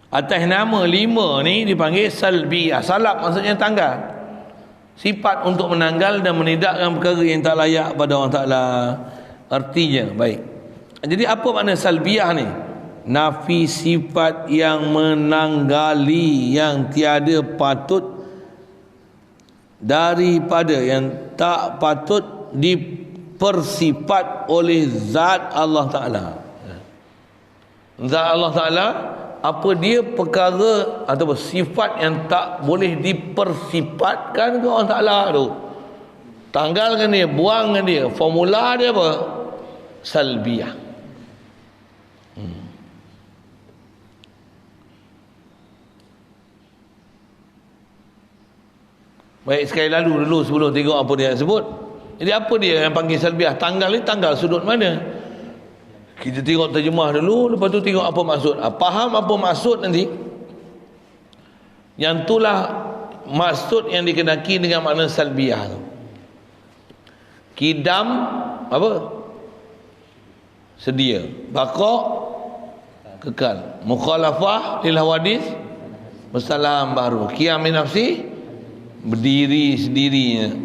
atas nama 5 ni dipanggil salbiyah. Salab maksudnya tanggal, sifat untuk menanggal dan menidakkan perkara yang tak layak pada Allah Ta'ala. Artinya, baik. Jadi apa makna salbiyah ni? Nafi sifat yang menanggali yang tiada patut daripada, yang tak patut dipersifat oleh zat Allah Ta'ala. Zat Allah Ta'ala, apa dia perkara atau sifat yang tak boleh dipersifatkan ke Allah Ta'ala tu, tanggalkan dia, buangkan dia. Formula dia apa? Salbiyah. Baik, sekali lalu dulu sebelum tengok apa dia sebut. Jadi apa dia yang panggil salbiyah? Tanggal ni tanggal sudut mana? Kita tengok terjemah dulu, lepas tu tengok apa maksud. Faham apa maksud nanti, yang itulah maksud yang dikenaki dengan makna salbiyah tu. Kidam apa? Sedia. Baqa kekal. Mukhalafah lil hawadis, bersalam baru. Qiyam min nafsi, berdiri sendirinya.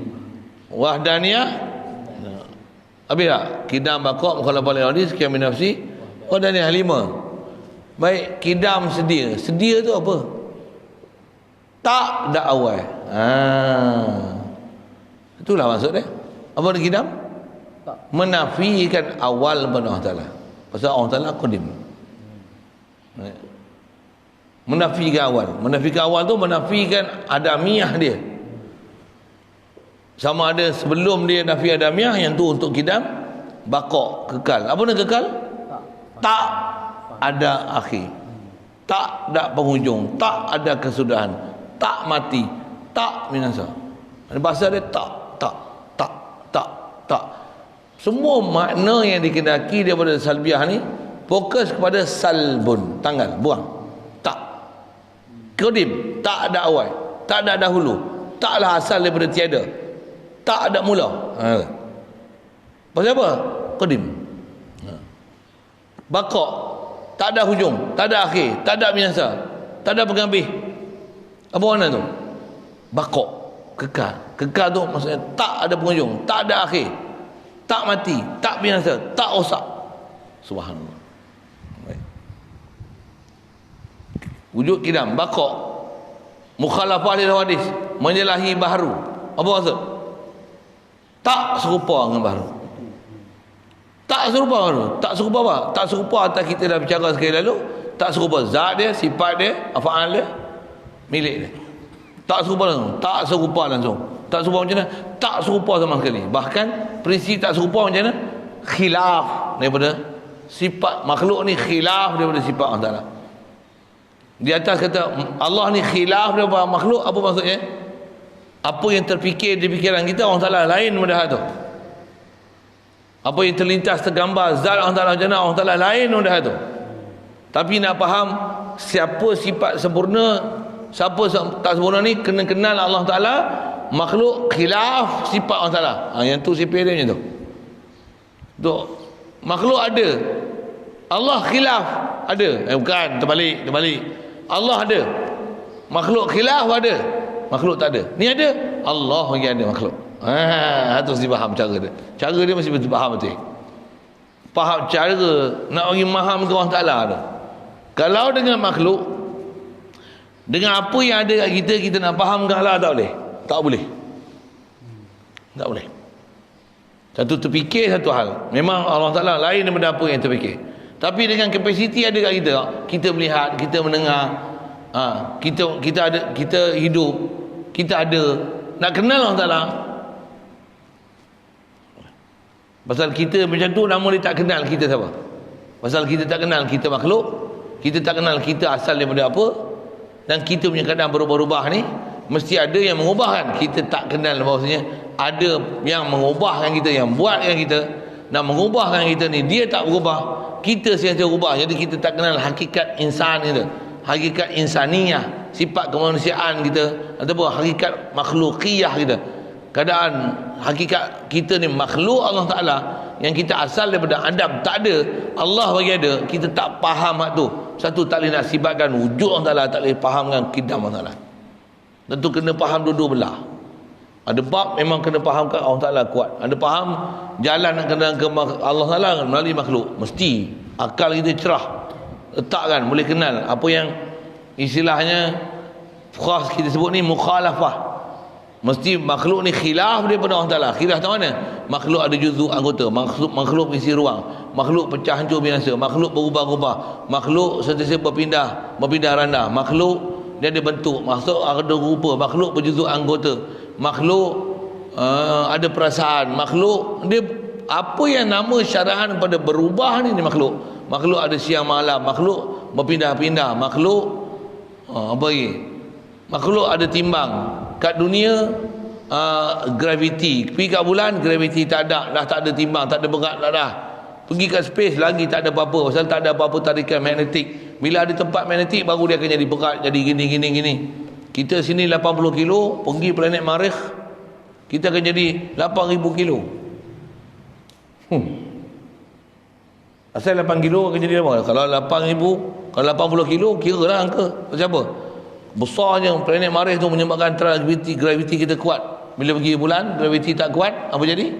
Wahdaniyah, habis tak? Kidam, baqa, mukhalafah lil hawadis, qiyam min nafsi, wahdaniyah 5. Baik, kidam sedia. Sedia tu apa? Tak dak awal. Itulah maksud dia. Apa dia kidam? Menafikan awal kepada Allah Ta'ala. Pasal Allah Ta'ala qadim. Menafikan awal. Menafikan awal tu menafikan adamiyah dia. Sama ada sebelum dia nafi adamiyah, yang tu untuk kidam. Baqa, kekal. Apa nak kekal? Tak ada akhir. Tak ada penghujung. Tak ada kesudahan. Tak mati. Tak binasa. Bahasa dia tak. Semua makna yang dikenaki daripada salbiyah ni fokus kepada salbun, tanggal, buang. Tak. Qadim, tak ada awal, tak ada dahulu, taklah asal daripada tiada, tak ada mula. Pasal apa? Qadim. Baqa, tak ada hujung, tak ada akhir, tak ada binasa, tak ada penghabis. Apa makna tu? Baqa, kekal. Kekal tu maksudnya tak ada penghujung, tak ada akhir, tak mati, tak binasa, tak rosak. Subhanallah. Baik. Wujud kidam, baqa, mukhalafah lil hawadis, menyalahi baharu. Apa maksud? Tak serupa dengan baharu. Tak serupa baharu. Tak serupa apa? Tak serupa atas kita dah bicara sekali lalu. Tak serupa zat dia, sifat dia, af'al dia, milik dia. Tak serupa langsung. Tak serupa langsung. Tak serupa macam mana? Tak serupa sama sekali. Bahkan prinsip tak serupa macam mana? Khilaf daripada sifat makhluk ni, khilaf daripada sifat Allah Ta'ala. Di atas kata Allah ni khilaf daripada makhluk, apa maksudnya? Apa yang terfikir di fikiran kita Allah Ta'ala lain daripada hal tu. Apa yang terlintas tergambar zat Allah Ta'ala macam mana, Allah Ta'ala lain daripada hal tu. Tapi nak faham siapa sifat sempurna, siapa tak sempurna ni, kena kenal Allah Ta'ala. Makhluk khilaf sifat Allah Ta'ala. Yang tu sifat dia macam tu. Tu makhluk ada, Allah khilaf ada. Bukan, terbalik. Allah ada, makhluk khilaf ada, makhluk tak ada. Ni ada, Allah yang ada makhluk. Terus dia faham cara dia. Cara dia mesti betul faham betul. Faham cara nak bagi faham ke Allah Ta'ala tu. Kalau dengan makhluk, dengan apa yang ada kat kita nak faham ke Allah, tak boleh. Tak boleh. Tak boleh. Satu terfikir, satu hal. Memang Allah Ta'ala lain daripada apa yang terfikir. Tapi dengan kapasiti ada kat kita, kita melihat, kita mendengar, kita ada, kita hidup, kita ada, nak kenal Allah Ta'ala. Pasal kita macam tu, nama dia tak kenal kita siapa. Pasal kita tak kenal kita makhluk, kita tak kenal kita asal daripada apa, dan kita punya keadaan berubah-ubah ni mesti ada yang mengubahkan. Kita tak kenal bahawasanya ada yang mengubahkan kita, yang buatkan kita, nak mengubahkan kita ni. Dia tak berubah, kita sentiasa berubah. Jadi kita tak kenal hakikat insan kita, hakikat insaniyah, sifat kemanusiaan kita, ataupun hakikat makhlukiyah kita. Keadaan hakikat kita ni makhluk Allah Ta'ala, yang kita asal daripada Adam, tak ada, Allah bagi ada, kita tak faham hak tu. Satu, tak boleh nak sifatkan wujud Allah Ta'ala, tak boleh fahamkan kidam Allah Ta'ala. Tentu kena faham dua-dua belah. Ada bab memang kena fahamkan Allah Ta'ala kuat, ada faham jalan nak kena ke Allah Ta'ala melalui makhluk. Mesti akal kita cerah, letakkan, boleh kenal apa yang istilahnya khas kita sebut ni mukhalafah. Mesti makhluk ni khilaf daripada Allah Ta'ala. Khilaf tak mana? Makhluk ada juzuk anggota, makhluk mengisi ruang, makhluk pecah hancur binasa, makhluk berubah-ubah, makhluk sentiasa berpindah randah, makhluk dia ada bentuk, makhluk ada rupa, makhluk berjuzuk anggota, makhluk ada perasaan, makhluk dia apa yang nama syarahan pada berubah ni makhluk. Makhluk ada siang malam, makhluk berpindah-pindah, makhluk apa lagi? Makhluk ada timbang. Kat dunia graviti, pergi kat bulan graviti tak ada, dah tak ada timbang, tak ada berat dah. Pergi kat space lagi tak ada apa-apa, pasal tak ada apa-apa tarikan magnetik. Bila ada tempat magnetik baru dia akan jadi berat, jadi gini. Kita sini 80 kilo, pergi planet Marikh kita akan jadi 8,000 kilo. Asal 8 kilo akan jadi apa? Kalau 8,000, kalau 80 kilo kira lah angka macam apa. Besarnya planet Marikh tu menyebabkan graviti kita kuat. Bila pergi bulan graviti tak kuat, apa jadi?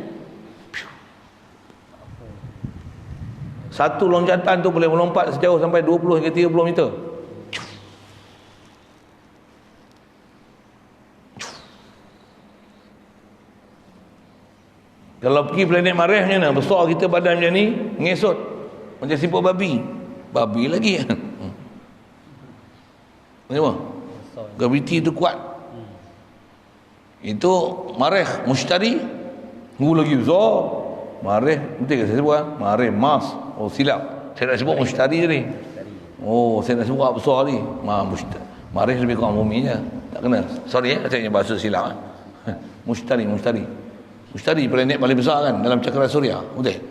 Satu loncatan tu boleh melompat sejauh sampai 20 hingga 30 meter. Kalau pergi planet Marikh macam mana? Besar kita badan macam ni, mengesot macam siput babi. Babi lagi. Macam graviti tu kuat. Itu Marikh, Mushtari lagi besar. Marikh, nanti saya sebut Marikh, Mars. Oh silap, saya nak sebut Mushtari je ni. Oh saya nak sebut besar ni. Marikh lebih kurang bumi je, tak kena. Sorry saya bahasa silap. Mushtari planet paling besar kan dalam cakra suria. Betul?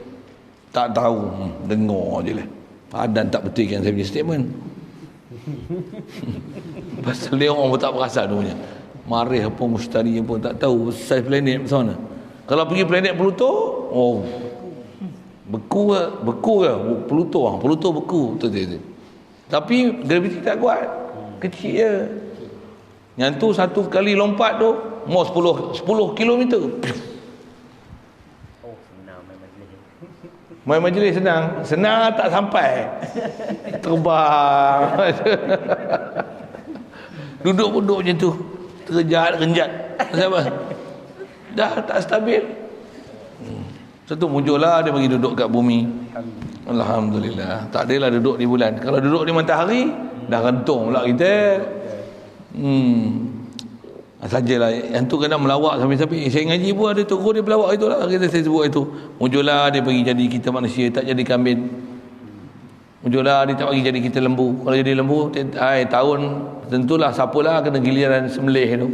Tak tahu, dengar je lah. Padan tak betul kan saya punya statement. Pasal dia orang pun tak perasan tu punya. Marikh apa, Mushtari apa, tak tahu saiz planet macam mana. Kalau pergi planet Pluto, oh beku ke? Pluto beku betul. Tapi graviti tak kuat, kecil je. Yang tu satu kali lompat tu mau 10 kilometer. Main majlis senang tak sampai. Terbang. Duduk macam tu, tergenjat. Kenapa? Dah tak stabil. Satu muncullah dia bagi duduk kat bumi. Alhamdulillah. Tak adalah duduk di bulan. Kalau duduk di matahari dah rentung pula kita. Sajalah yang tu kadang melawak sampai-sampai saya ngaji pun ada tokoh dia pelawak itulah, kita saya sebut itu. Muncullah dia bagi jadi kita manusia, tak jadi kambing. Muncullah dia tak bagi jadi kita lembu. Kalau jadi lembu tahun tentulah siapalah kena giliran sembelih tu.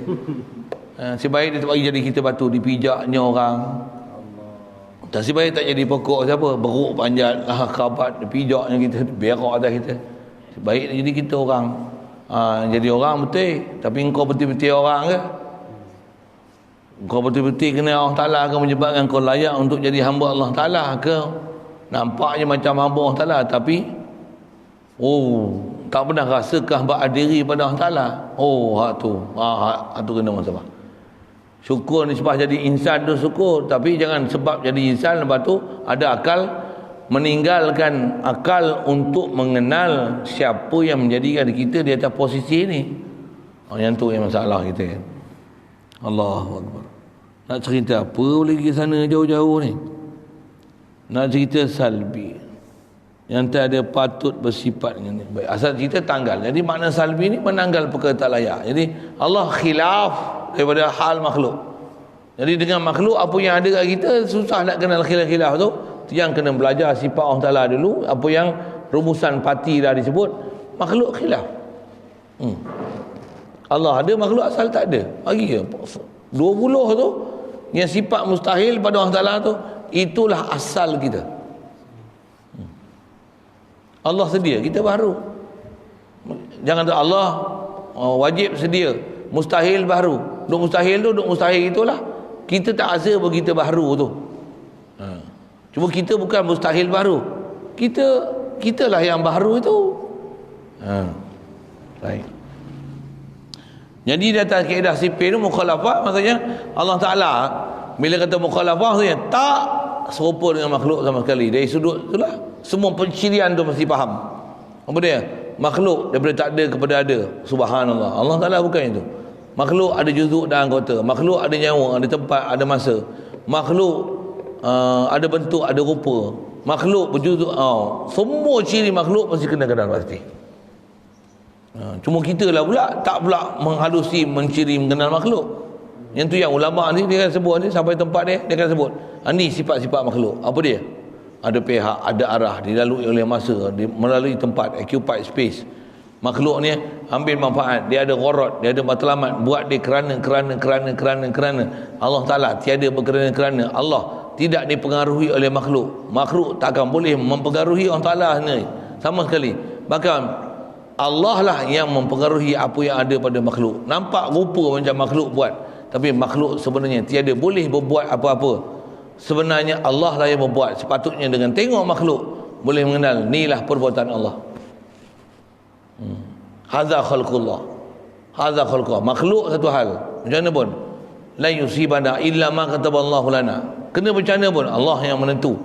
Sebaik dia tak bagi jadi kita batu, dipijaknya orang. Tak sebaik tak jadi pokok siapa, beruk panjat, kerabat dipijaknya kita, berak atas kita. Sebaik dia jadi kita orang. Jadi orang betul, tapi engkau betul-betul orang ke? Engkau betul-betul kena Allah Ta'ala akan menyebabkan kau layak untuk jadi hamba Allah Ta'ala ke? Nampaknya macam hamba Allah Ta'ala, tapi tak pernah rasa kehambaan diri pada Allah Ta'ala. Hak tu kena masalah. Syukur nisbah jadi insan tu syukur, tapi jangan sebab jadi insan lepas tu ada akal, meninggalkan akal untuk mengenal siapa yang menjadikan kita di atas posisi ini. Yang tu yang masalah kita. Allahu Akbar. Nak cerita apa boleh pergi sana jauh-jauh ni? Nak cerita salbi yang tak ada patut bersifat dengan baik. Asal cerita tanggal. Jadi makna salbi ni menanggal perkara tak layak. Jadi Allah khilaf daripada hal makhluk. Jadi dengan makhluk apa yang ada kat kita susah nak kenal khilaf-khilaf tu. Yang kena belajar sifat Allah Ta'ala dulu. Apa yang rumusan parti dah disebut, makhluk khilaf. Allah ada, makhluk asal tak ada. Bagi ke 20 tu yang sifat mustahil pada Allah Ta'ala tu, itulah asal kita. Allah sedia, kita baru. Jangan tu Allah wajib sedia, mustahil baru. Duk mustahil tu, duk mustahil itulah. Kita tak rasa bahawa kita baru tu. Cuma kita bukan mustahil baru. Kitalah yang baru itu. Baik. Jadi di atas kaedah sipil tu mukhalafah, maksudnya Allah Ta'ala bila kata mukhalafah maksudnya tak serupa dengan makhluk sama sekali. Dari sudut itulah semua pencirian tu mesti faham. Apa dia? Makhluk daripada tak ada kepada ada. Subhanallah. Allah Ta'ala bukan itu. Makhluk ada juzuk dan anggota. Makhluk ada nyawa, ada tempat, ada masa. Makhluk ada bentuk, ada rupa. Makhluk berjuzuk. Semua ciri makhluk mesti kena kenal pasti. Cuma kita lah pula tak pula menghalusi, menciri, mengenal makhluk. Yang tu yang ulama ni dia akan sebut ni, sampai tempat dia akan sebut ni sifat-sifat makhluk. Apa dia? Ada pihak, ada arah, dilalui oleh masa, melalui tempat, occupied space. Makhluk ni ambil manfaat, dia ada gharat, dia ada matlamat, buat dia kerana Allah Ta'ala tiada berkerana-kerana. Allah tidak dipengaruhi oleh makhluk. Makhluk takkan boleh mempengaruhi Allah Ta'ala ni sama sekali. Bahkan Allah lah yang mempengaruhi apa yang ada pada makhluk. Nampak rupa macam makhluk buat, tapi makhluk sebenarnya tiada boleh berbuat apa-apa. Sebenarnya Allah lah yang membuat. Sepatutnya dengan tengok makhluk boleh mengenal inilah perbuatan Allah. Hadza khalqullah. Hadza khalqullah. Makhluk satu hal. Macam mana pun la yusibana illa ma kataballahu lana. Kena macam mana pun Allah yang menentu.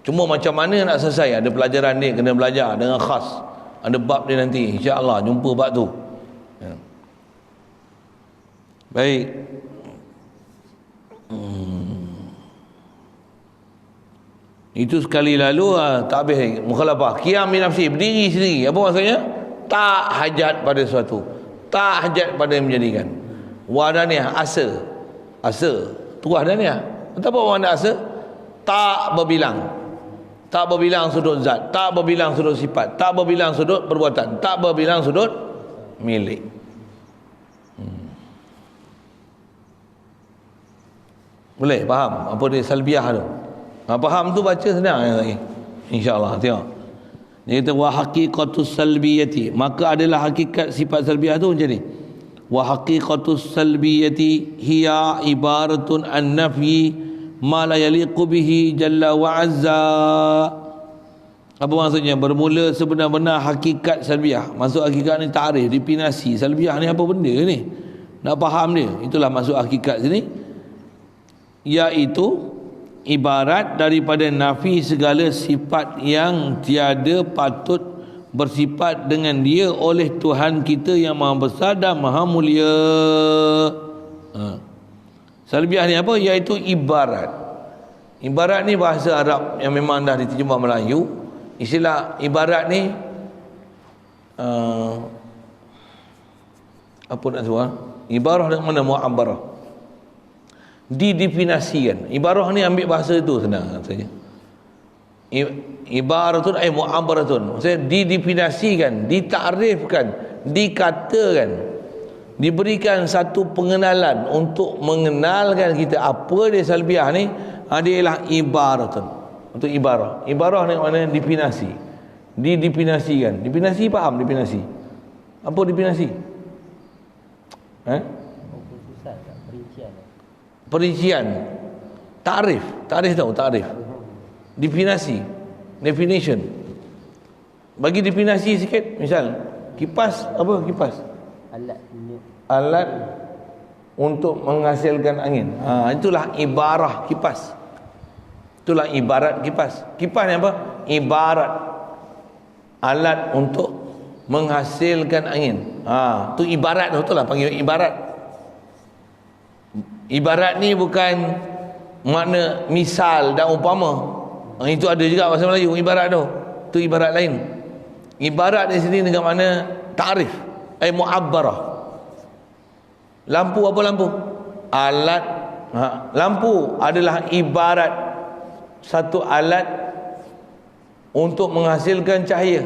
Cuma macam mana nak selesai, ada pelajaran ni, kena belajar dengan khas. Ada bab dia nanti, insya-Allah jumpa bab tu. Baik. Itu sekali lalu tak habis mukhalafah. Qiyam bi nafsi, berdiri sendiri. Apa maksudnya? Tak hajat pada sesuatu. Tak hajat pada yang menjadikan. Wadaniyah, asa. Tu wadaniyah. Apa makna asa? Tak berbilang. Tak berbilang sudut zat, tak berbilang sudut sifat, tak berbilang sudut perbuatan, tak berbilang sudut milik. Boleh faham apa dia salbiah tu? Faham tu baca senang lagi. Insya-Allah tengok. Dia kata wa haqiqatus salbiyati, maka adalah hakikat sifat salbiah tu macam ni. Wa haqiqatus salbiyati hiya ibaratun an nafyi ma la yaliqu bihi jalla wa azza. Apa maksudnya? Bermula sebenar-benar hakikat salbiah. Maksud hakikat ni ta'rif, definisi. Salbiah ni apa benda ni? Nak faham dia. Itulah maksud hakikat sini. Iaitu ibarat daripada nafi segala sifat yang tiada patut bersifat dengan dia oleh Tuhan kita yang maha besar dan maha mulia. Salbiah ni apa? Iaitu ibarat. Ibarat ni bahasa Arab yang memang dah diterjemah Melayu. Istilah ibarat ni apa nak sebut? Ibarah dengan mana mu'abbarah. Didefinisikan. Ibarah ni ambil bahasa itu senang saja. Ibaratun ay mu'abbaratun. Maksudnya didefinisikan, ditakrifkan, dikatakan. Diberikan satu pengenalan untuk mengenalkan kita apa dia salbiah ni. Dia ialah ibaratun. Untuk ibarah. Ibarah ni maknanya definisi. Didefinisikan. Definisi faham definisi? Apa definisi? Perincian. Takrif. Takrif tahu takrif. Definisi. Definition. Bagi definisi sikit, misal kipas apa kipas? Alat untuk menghasilkan angin. Itulah ibarah kipas. Itulah ibarat kipas. Kipas ni apa? Ibarat alat untuk menghasilkan angin. Tu ibarat tu lah panggil ibarat. Ibarat ni bukan makna misal dan umpama. Itu ada juga bahasa Melayu ibarat tu. Tu ibarat lain. Ibarat di sini dengan makna ta'rif, mu'abbarah. Lampu apa lampu? Alat. Lampu adalah ibarat satu alat untuk menghasilkan cahaya.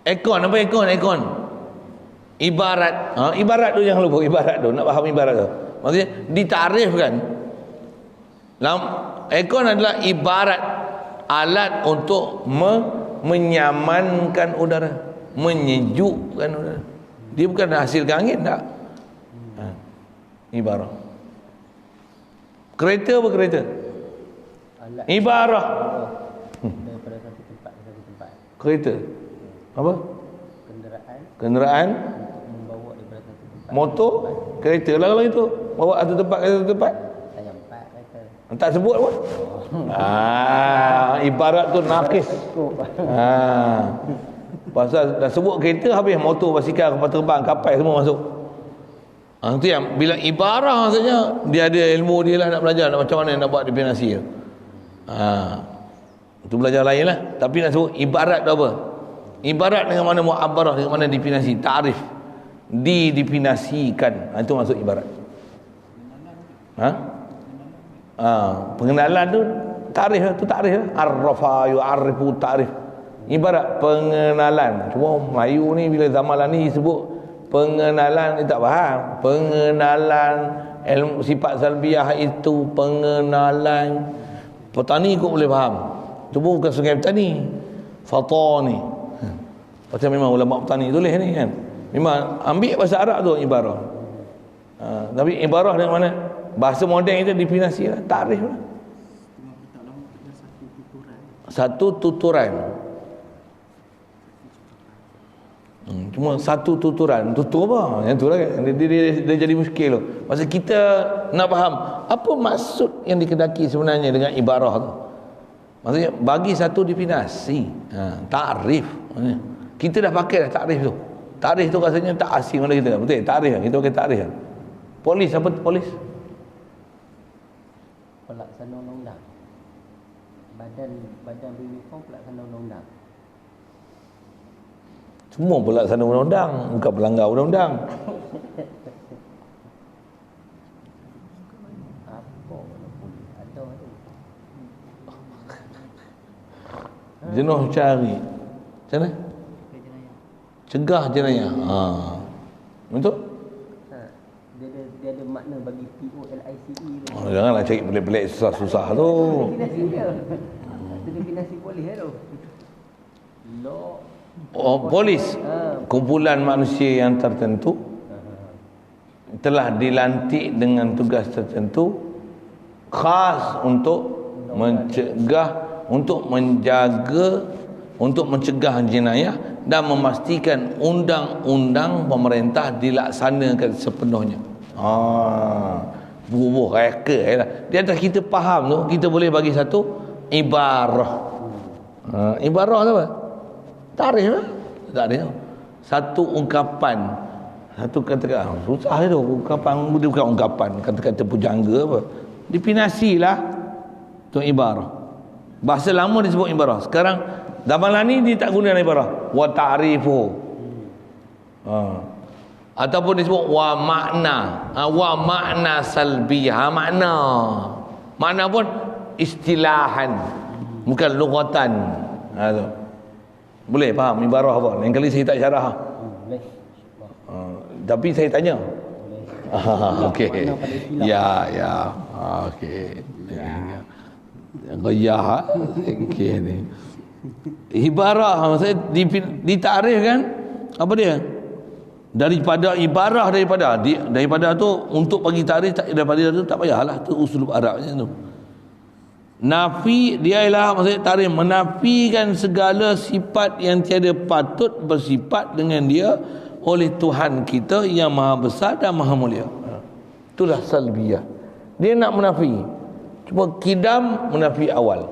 Aircon apa aircon? Ibarat. Ibarat tu jangan lupa ibarat tu. Nak faham ibarat tu. Maksudnya ditarifkan. Aircon adalah ibarat alat untuk menyamankan udara, menyejukkan udara. Dia bukan hasilkan angin tak. Ibarah. Kereta apa kereta? Alat Ibarah. daripada satu tempat ke satu tempat. Kereta. Apa? Kenderaan Kenderaan. untuk membawa daripada satu tempat. Motor. Kereta lah kalau itu. Bawa satu tempat ke satu tempat. Saya empat kata. Tak sebut pun. Ibarat tu nakis. Pasal dah sebut kereta habis motor, basikal, kapal terbang, kapal semua masuk. Itu yang bila ibarah maksudnya dia ada ilmu dia lah nak belajar nak macam mana nak buat definisi tu. Itu belajar lain lah. Tapi nak sebut ibarat tu apa? Ibarat dengan mana mu'abbarah, dengan mana definisi, ta'rif. Didefinisikan. Itu masuk ibarat. Pengenalan tu ta'rif tu ta'rif. Arrafa yu'arrifu ta'rif. Ibarat pengenalan. Cuma Melayu ni bila zaman ni sebut pengenalan, dia tak faham. Pengenalan ilmu sifat salbiah itu pengenalan. Petani kau boleh faham. Cuma bukan sungai petani. Fatani. Macam memang ulama petani tulis ni kan. Memang ambil bahasa Arab tu ibarah. Tapi ibarah dengan mana? Bahasa moden itu definisi lah, takrif lah. Satu tuturan. Cuma satu tuturan. Tutur apa? Yang tu lah kan. Dia jadi muskil tu. Masa kita nak faham apa maksud yang dikendaki sebenarnya dengan ibarah tu. Maksudnya bagi satu definisi, takrif. Kita dah pakai dah takrif tu. Takrif tu rasanya tak asing pada kita. Betul? Takrif. Kita pakai takrif. Polis apa tu polis? Pelaksana undang-undang. Badan beruniform pelaksana undang-undang. Semua pelaksana undang-undang, bukan pelanggar undang-undang. Apa walaupun ada tu. Jenuh cari. Macam mana? Cegah jenayah. Betul? Dia ada makna bagi POLICE tu. Janganlah cari pelik-pelik susah-susah tu. Definisi dia. Itu definisi polis tu. Law. Polis, kumpulan manusia yang tertentu telah dilantik dengan tugas tertentu khas untuk mencegah, untuk menjaga, untuk mencegah jenayah dan memastikan undang-undang pemerintah dilaksanakan sepenuhnya. Bubuh reka lah. Di atas kita faham tu, kita boleh bagi satu ibarah. Ibarah tu apa? Tarikh lah. Tarikh. Satu ungkapan. Satu kata-kata. Susah tu. Ungkapan. Dia bukan ungkapan. Kata-kata pujangga apa. Definisi lah. Itu ibarah. Bahasa lama disebut ibarah. Sekarang zaman ni dia tak guna ibarah. Wa ta'rifu. Ataupun disebut wa makna. Wa makna salbiyah. Makna. Makna pun istilahan. Bukan lughatan. Tu. Boleh faham ibarah apa? Lain kali saya tak syarah. Boleh. Tapi saya tanya. Okey. Ya. Okey. Ya. Okey ni. Ibarah maksudnya ditarifkan apa dia? Daripada ibarah daripada tu untuk bagi tarikh daripada tu tak payahlah, tu usulub Arabnya tu. Nafi dia ialah maksudnya tarikh menafikan segala sifat yang tiada patut bersifat dengan dia, oleh Tuhan kita yang maha besar dan maha mulia. Itulah salbiyah. Dia nak menafi. Cuma kidam menafi awal,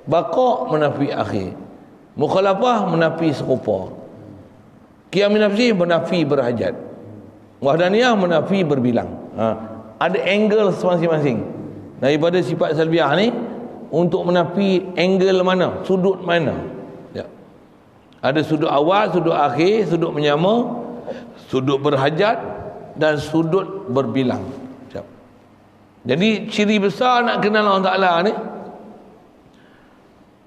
baqa menafi akhir, mukhalafah menafi serupa, qiyam nafsi menafi berhajat, wahdaniyah menafi berbilang. Ada angle masing-masing daripada sifat salbiyah ni untuk menafi angle mana, sudut mana. Ya. Ada sudut awal, sudut akhir, sudut menyama, sudut berhajat dan sudut berbilang. Jadi ciri besar nak kenal Allah Ta'ala ni,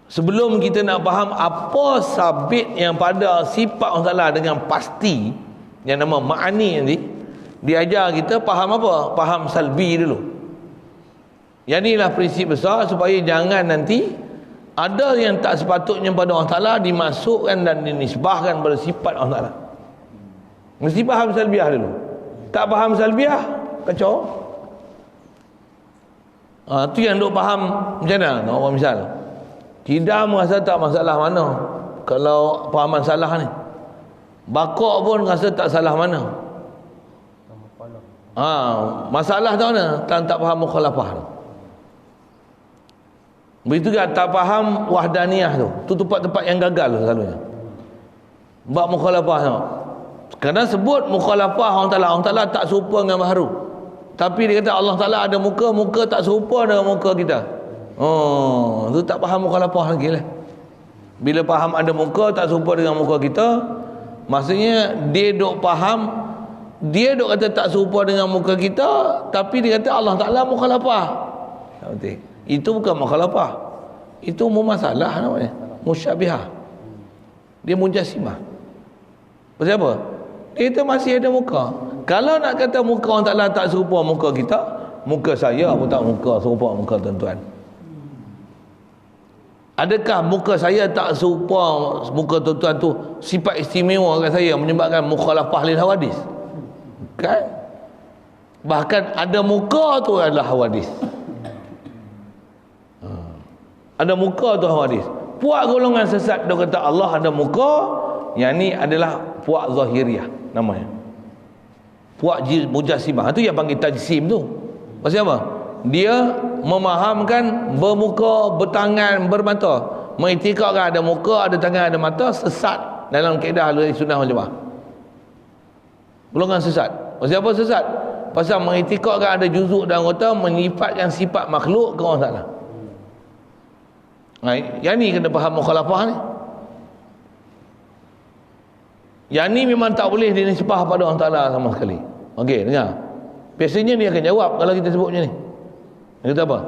sebelum kita nak faham apa sabit yang pada sifat Allah Ta'ala dengan pasti, yang nama ma'ani nanti, dia ajar kita faham apa? Faham salbi dulu. Yang inilah prinsip besar supaya jangan nanti ada yang tak sepatutnya pada Allah Ta'ala dimasukkan dan dinisbahkan pada sifat Allah Ta'ala. Mesti faham salbiah dulu. Tak faham salbiah, kacau. Tu yang duk faham macam mana? Orang misal kidam rasa tak masalah mana kalau fahaman salah ni, baqa pun rasa tak salah mana. Masalah tu mana? Tak faham mukhalafah tu. Begitu juga tak faham wahdaniyah tu. Tu tempat-tempat yang gagal tu selalunya. Bab mukhalafah tu. Kerana sebut mukhalafah Allah Ta'ala tak serupa dengan makhluk. Tapi dia kata Allah Ta'ala ada muka, muka tak serupa dengan muka kita. Tu tak faham mukhalafah lagi lah. Bila faham ada muka tak serupa dengan muka kita, maksudnya dia duk faham, dia duk kata tak serupa dengan muka kita, tapi dia kata Allah Ta'ala mukhalafah. Tak betul. Itu bukan mukhalafah. Itu mumasalah namanya. Musyabihah. Dia mujassimah. Pasal apa? Dia kata masih ada muka. Kalau nak kata muka Allah Ta'ala tak serupa muka kita, muka saya pun tak muka serupa muka tuan-tuan. Adakah muka saya tak serupa muka tuan-tuan tu sifat istimewa kat saya menyebabkan mukhalafah lil hawadis? Kan? Bahkan ada muka tu adalah hawadis. Ada muka tu hawadis. Puak golongan sesat dia kata Allah ada muka, yang ni adalah puak zahiriyah namanya. Puak mujassimah tu yang panggil tajsim tu. Pasal apa? Dia memahamkan bermuka, bertangan, bermata, mengiktikadkan ada muka, ada tangan, ada mata, sesat dalam kaedah Ahlul Sunnah wal Jamaah. Golongan sesat. Pasal apa sesat? Pasal mengiktikadkan ada juzuk dan anggota menyifatkan sifat makhluk ke Allah Ta'ala. Yang ni kena faham mukhalafah ni. Yang ni memang tak boleh dinisbah pada Allah Ta'ala sama sekali. Okey, dengar. Biasanya dia akan jawab kalau kita sebut macam ni. Dia kata apa?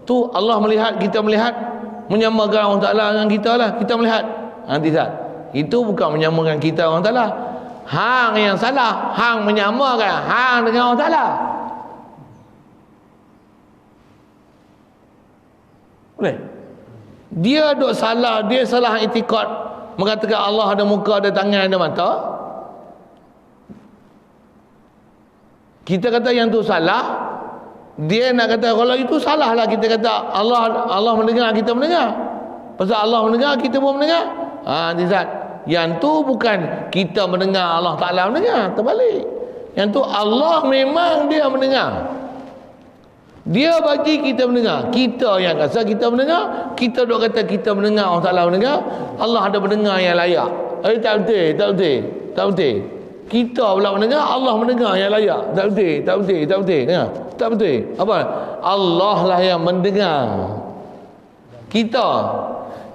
Tu Allah melihat, kita melihat, menyamakan Allah Ta'ala dengan kita lah. Kita melihat. Nanti saat. Itu bukan menyamakan kita dengan Allah Ta'ala. Hang yang salah. Hang menyamakan hang dengan Allah Ta'ala. Boleh? Dia duk salah, dia salah itikad, mengatakan Allah ada muka, ada tangan, ada mata. Kita kata yang tu salah. Dia nak kata kalau itu salah lah. Kita kata Allah mendengar, kita mendengar. Pasal Allah mendengar, kita pun mendengar. Zat. Yang tu bukan kita mendengar, Allah Ta'ala mendengar. Terbalik. Yang tu Allah memang dia mendengar. Dia bagi kita mendengar. Kita yang rasa kita mendengar. Kita duk kata kita mendengar, Allah Ta'ala mendengar. Allah ada mendengar yang layak. Tak betul, tak betul, tak betul. Kita pula mendengar, Allah mendengar yang layak. Tak betul, tak betul, tak betul. Dengar. Tak betul. Apa? Allah lah yang mendengar. Kita,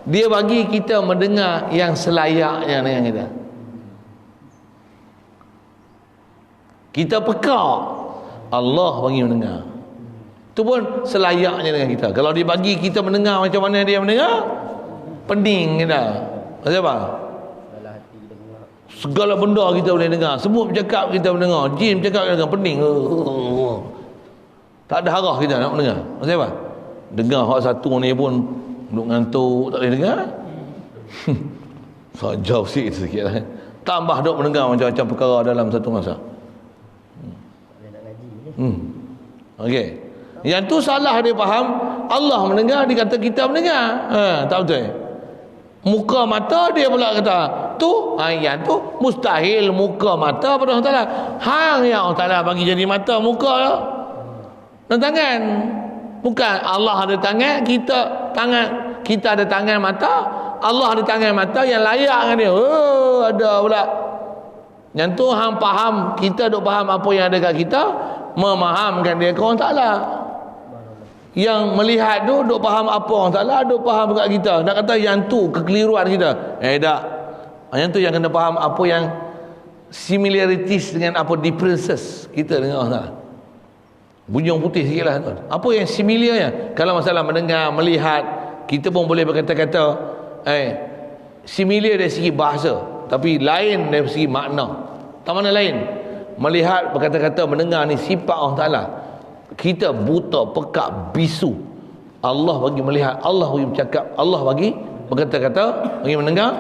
dia bagi kita mendengar yang selayaknya dengan kita. Kita peka, Allah bagi mendengar. Itu pun selayaknya dengan kita. Kalau dia bagi kita mendengar macam mana dia mendengar, pening kita. Maksud apa? Segala benda kita boleh dengar. Semut bercakap kita mendengar. Jin bercakap kita dengar. Pening. Tak ada harah kita nak mendengar. Maksud apa? Dengar hak satu ni pun duduk ngantuk, tak boleh dengar. So, jauh sikit lah. Tambah duk mendengar macam-macam perkara dalam satu masa. Okey. Yang tu salah dia faham. Allah mendengar, dia kata kita mendengar. Tak betul. Muka mata dia pula kata tu, yang tu mustahil muka mata pada Allah Ta'ala. Hang yang Allah Ta'ala bagi jadi mata muka dan tangan. Bukan Allah ada tangan, kita ada tangan mata, Allah ada tangan mata yang layak dengan dia. Oh, ada pula. Yang tu hang faham, kita duk faham apa yang ada kat kita, memahamkan dia ke Allah Ta'ala. Yang melihat tu duk faham apa Allah Ta'ala, duk faham kat kita. Nak kata yang tu kekeliruan kita. Tak. Yang tu yang kena faham apa yang similarities dengan apa differences kita dengan Allah Ta'ala. Bunyi orang putih sikit lah tuan. Apa yang similarnya? Kalau masalah mendengar, melihat, kita pun boleh berkata-kata similar dari segi bahasa, tapi lain dari segi makna. Tak mana lain? Melihat, berkata-kata, mendengar ni sifat Allah Ta'ala. Kita buta, pekak, bisu. Allah bagi melihat, Allah bagi bercakap, Allah bagi berkata-kata, bagi mendengar,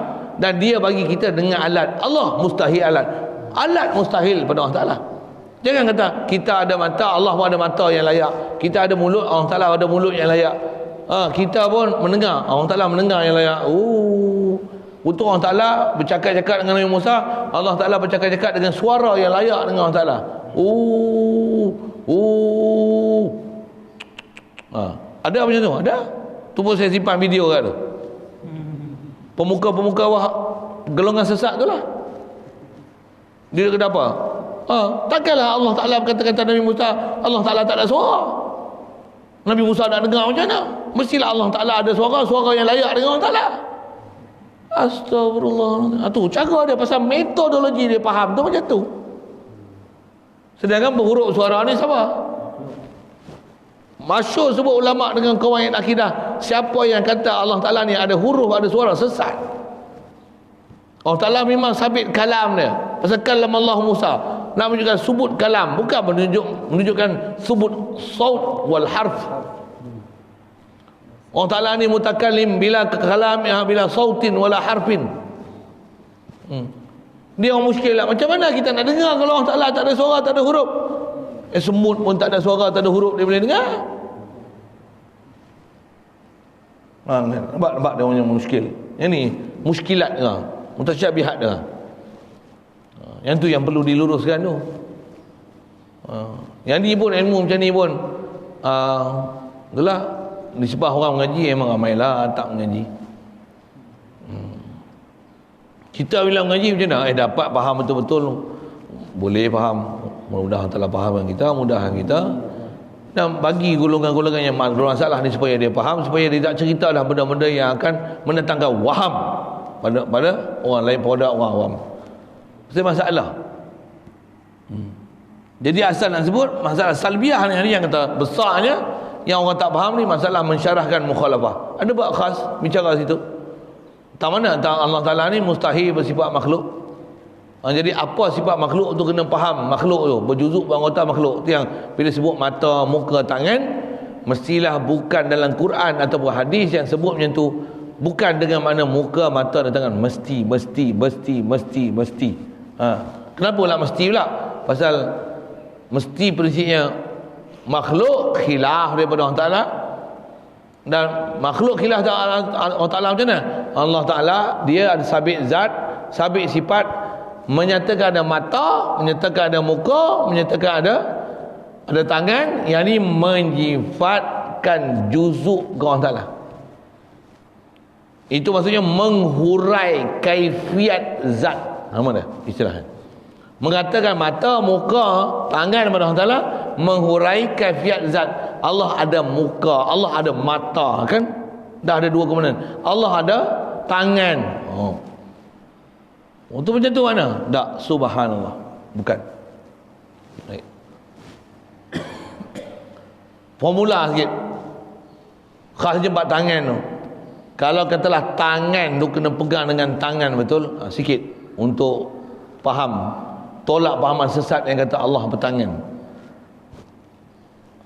dan dia bagi kita dengan alat. Allah mustahil alat mustahil pada Allah Ta'ala. Jangan kata kita ada mata, Allah pun ada mata yang layak. Kita ada mulut, Allah Ta'ala ada mulut yang layak. Kita pun mendengar, Allah Ta'ala mendengar yang layak. Untuk Allah Ta'ala bercakap-cakap dengan Nabi Musa, Allah Ta'ala bercakap-cakap dengan suara yang layak dengan Allah Ta'ala. Ada macam tu? Ada. Tu pun saya simpan video kat tu. Pemuka-pemuka golongan sesat tu lah. Dia kata apa? Takkanlah Allah Ta'ala berkata-kata Nabi Musa, Allah Ta'ala tak ada suara. Nabi Musa nak dengar macam mana? Mestilah Allah Ta'ala ada suara yang layak dengan Allah Ta'ala. Astagfirullah. Tu cara dia pasal metodologi dia faham tu macam tu. Sedangkan berhuruf suara ni sama. Masyhur sebut ulama dengan kawan yang akidah, siapa yang kata Allah Ta'ala ni ada huruf, ada suara, sesat. Allah Ta'ala memang sabit kalam dia. Pasal kalam Allah Musa nak menunjukkan subut kalam, bukan menunjukkan subut saut wal harf. Allah Ta'ala ni mutakallim bila kalam, bila sautin wala harfin. Dia orang muskil lah. Macam mana kita nak dengar kalau Allah Ta'ala tak ada suara, tak ada huruf? Semut pun tak ada suara, tak ada huruf, dia boleh dengar? Nampak dia orang yang muskil. Yang ni muskilat dia, mutasyabihat dia. Yang tu yang perlu diluruskan tu. Yang ni pun ilmu macam ni pun itulah nisbah orang mengaji memang ramailah tak mengaji. Kita bila mengaji macam mana? Dapat faham betul-betul. Boleh faham. Mudah-mudahan telah fahamkan kita, mudahkan kita. Dan bagi golongan-golongan yang masalah ni supaya dia faham, supaya dia tak cerita dah benda-benda yang akan mendatangkan waham pada orang lain, pada orang awam. Itu masalah. Jadi asal nak sebut masalah salbiah ni yang kata besarnya yang orang tak faham ni masalah mensyarahkan mukhalafah. Ada bab khas bicara situ. Tak mana Allah Ta'ala ni mustahil bersifat makhluk. Jadi apa sifat makhluk tu kena faham makhluk tu, berjuzuk beranggota makhluk tu. Yang bila sebut mata, muka, tangan, mestilah bukan dalam Quran ataupun hadis yang sebut macam tu, bukan dengan makna muka, mata dan tangan. Mesti. Kenapa lah mesti pula? Pasal mesti prinsipnya makhluk khilaf daripada Allah Ta'ala. Dan makhluk khilaf Allah Ta'ala macam mana? Allah Ta'ala dia ada sabit zat, sabit sifat, menyatakan ada mata, menyatakan ada muka, menyatakan ada tangan. Yang ni menyifatkan juzuk ke Allah Ta'ala. Itu maksudnya menghurai kaifiat zat. Apa dah istilahnya? Mengatakan mata, muka, tangan pada Allah Ta'ala, menghurai kaifiat zat. Allah ada muka, Allah ada mata, kan? Dah ada dua kemudian. Allah ada tangan. Untuk macam tu mana? Tak, subhanallah. Bukan. Baik. Formula sikit. Khas jembat tangan tu. Kalau katalah tangan tu kena pegang dengan tangan betul, sikit untuk faham. Tolak fahaman sesat yang kata Allah bertangan.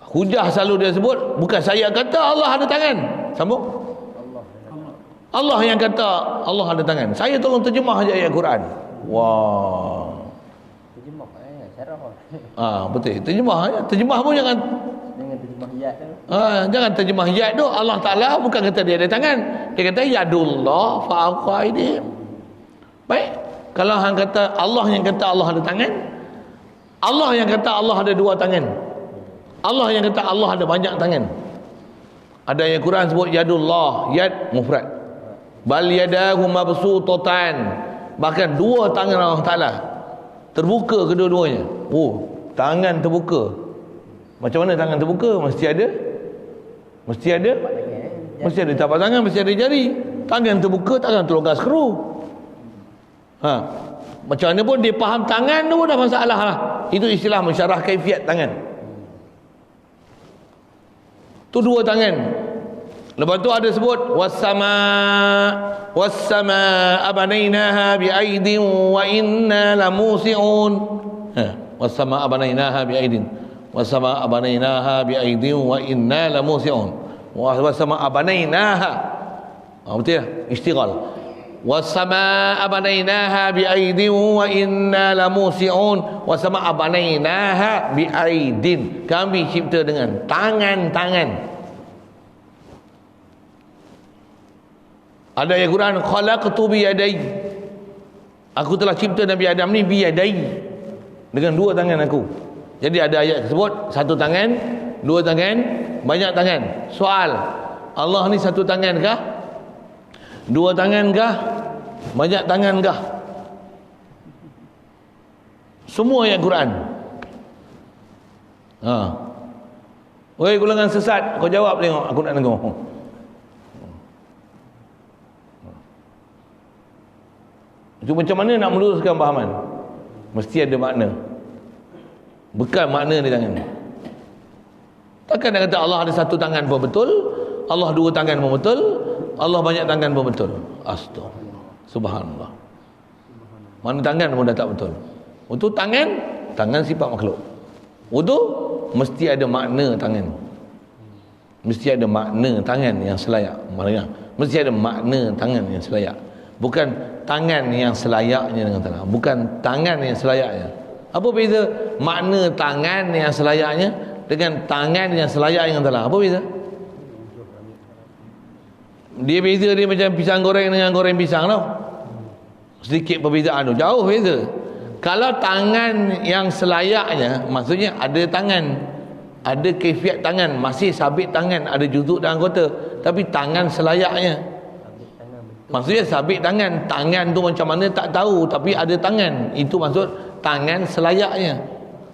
Hujah selalu dia sebut, bukan saya kata Allah ada tangan. Sambung. Allah yang kata Allah ada tangan. Saya tolong terjemah aja ayat Quran. Wah. Terjemah syarah. Betul. Terjemah aja. Terjemah pun jangan terjemah yad tu. Jangan terjemah yad tu. Allah Ta'ala bukan kata dia ada tangan. Dia kata yadullah fa'aqa aydihim. Baik, kalau hang kata Allah yang kata Allah ada tangan, Allah yang kata Allah ada dua tangan, Allah yang kata Allah ada banyak tangan. Ada yang Quran sebut yadullah, yad mufrad. Bal yadahu mabsutatan, bahkan dua tangan Allah Taala terbuka kedua-duanya. Oh, tangan terbuka. Macam mana tangan terbuka? Mesti ada tapak tangan, mesti ada jari. Tangan terbuka, tangan terlonggar skru. Macam mana pun dia faham tangan tu dah masalah lah. Itu istilah mensyarah kaifiat tangan. Tu dua tangan. Lepas tu ada sebut was-sama abanainaha bi'aidin wa inna lamusi'un. Was-sama abanainaha bi'aidin. Was-sama abanainaha bi'aidin wa inna lamusi'un. Was-sama abanainaha. Betul ya? Istighal. Was-sama abanainaha bi'aidin wa inna lamusi'un. Was-sama abanainaha bi'aidin. Kami cipta dengan tangan-tangan. Ada ayat Quran, khalaqtu biyadai, aku telah cipta Nabi Adam ni biyadai, dengan dua tangan aku. Jadi ada ayat tersebut, satu tangan, dua tangan, banyak tangan. Soal, Allah ni satu tangan kah? Dua tangan kah? Banyak tangan kah? Semua ayat Quran. Oi, golongan sesat, kau jawab tengok, aku nak dengar. Itu macam mana nak meluruskan pahaman? Mesti ada makna. Bukan makna di tangan. Takkan nak kata Allah ada satu tangan pun betul, Allah dua tangan pun betul, Allah banyak tangan pun betul. Astagfirullah. Subhanallah. Mana tangan pun dah tak betul. Untuk tangan sifat makhluk. Untuk mesti ada makna tangan. Mesti ada makna tangan yang selayak. Mesti ada makna tangan yang selayak. Bukan tangan yang selayaknya dengan tangan. Bukan tangan yang selayaknya. Apa beza makna tangan yang selayaknya dengan tangan yang selayaknya dengan tangan? Apa beza? Dia beza dia macam pisang goreng dengan goreng pisang tau. Sedikit perbezaan tu. Jauh beza. Kalau tangan yang selayaknya, maksudnya ada tangan, ada kaifiat tangan, masih sabit tangan, ada juzuk dan anggota, tapi tangan selayaknya. Maksudnya sabit tangan. Tangan tu macam mana tak tahu, tapi ada tangan. Itu maksud tangan selayaknya.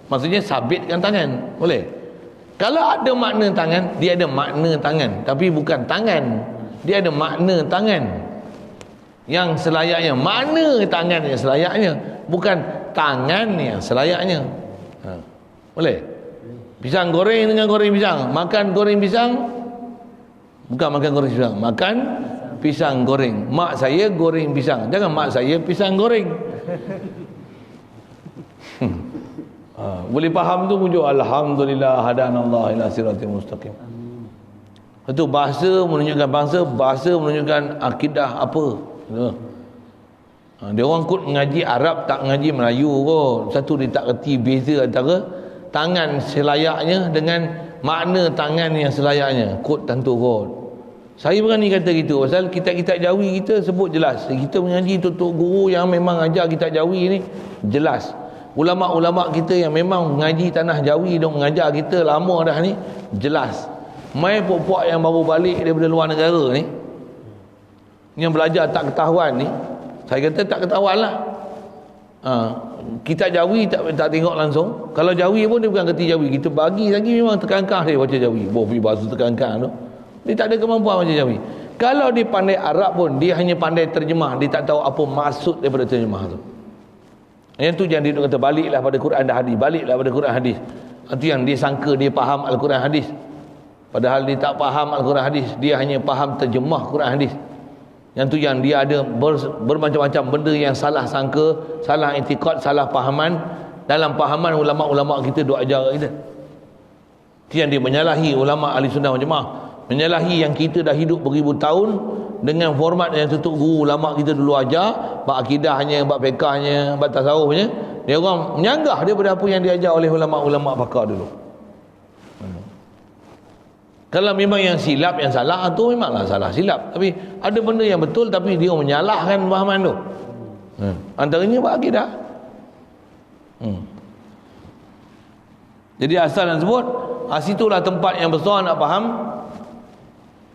Maksudnya sabitkan tangan. Boleh? Kalau ada makna tangan, dia ada makna tangan, tapi bukan tangan. Dia ada makna tangan yang selayaknya. Makna tangan yang selayaknya, bukan tangan yang selayaknya. Boleh? Pisang goreng dengan goreng pisang. Makan goreng pisang, bukan makan goreng pisang. Makan pisang goreng. Mak saya goreng pisang. Jangan mak saya pisang goreng. Boleh faham tu wujud alhamdulillah hadanallah ila siratal mustaqim. Itu bahasa menunjukkan bahasa menunjukkan akidah apa. Dia orang kot mengaji Arab tak mengaji Melayu kot. Satu dia tak reti beza antara tangan selayaknya dengan makna tangan yang selayaknya. Kot tentu kot. Saya berani kata gitu pasal kitab-kitab Jawi kita sebut jelas. Kita mengaji tutup guru yang memang ajar kitab Jawi ni jelas. Ulama-ulama kita yang memang mengaji tanah Jawi dan mengajar kita lama dah ni jelas. Mai puak-puak yang baru balik daripada luar negara ni, yang belajar tak ketahuan ni, saya kata tak ketahuan lah. Kitab Jawi tak tengok langsung. Kalau Jawi pun dia bukan kerti Jawi. Kita bagi lagi memang terkangkah dia baca Jawi. Bahasa terkangkah tu. Dia tak ada kemampuan macam Jawi. Kalau dia pandai Arab pun, dia hanya pandai terjemah. Dia tak tahu apa maksud daripada terjemah tu. Yang tu jangan dia kata baliklah pada Quran dan hadis. Baliklah pada Quran hadis. Itu yang dia sangka dia faham Al-Quran hadis. Padahal dia tak faham Al-Quran hadis. Dia hanya faham terjemah Quran hadis. Yang tu yang dia ada bermacam-macam benda yang salah sangka, salah i'tiqad, salah fahaman. Dalam fahaman ulama-ulama kita duk ajar kita. Itu yang dia menyalahi ulama ahli sunnah wal jemaah. Menyalahi yang kita dah hidup beribu tahun dengan format yang tutup guru ulama kita dulu ajar, bab akidahnya, bab fiqahnya, bab tasawufnya. Dia orang menyanggah daripada apa yang diajar oleh ulama-ulama pakar dulu. Kalau memang yang silap, yang salah tu memanglah salah silap. Tapi ada benda yang betul tapi dia menyalahkan fahaman tu. Antaranya bab akidah. Jadi asal dan sebut, situlah tempat yang besar nak faham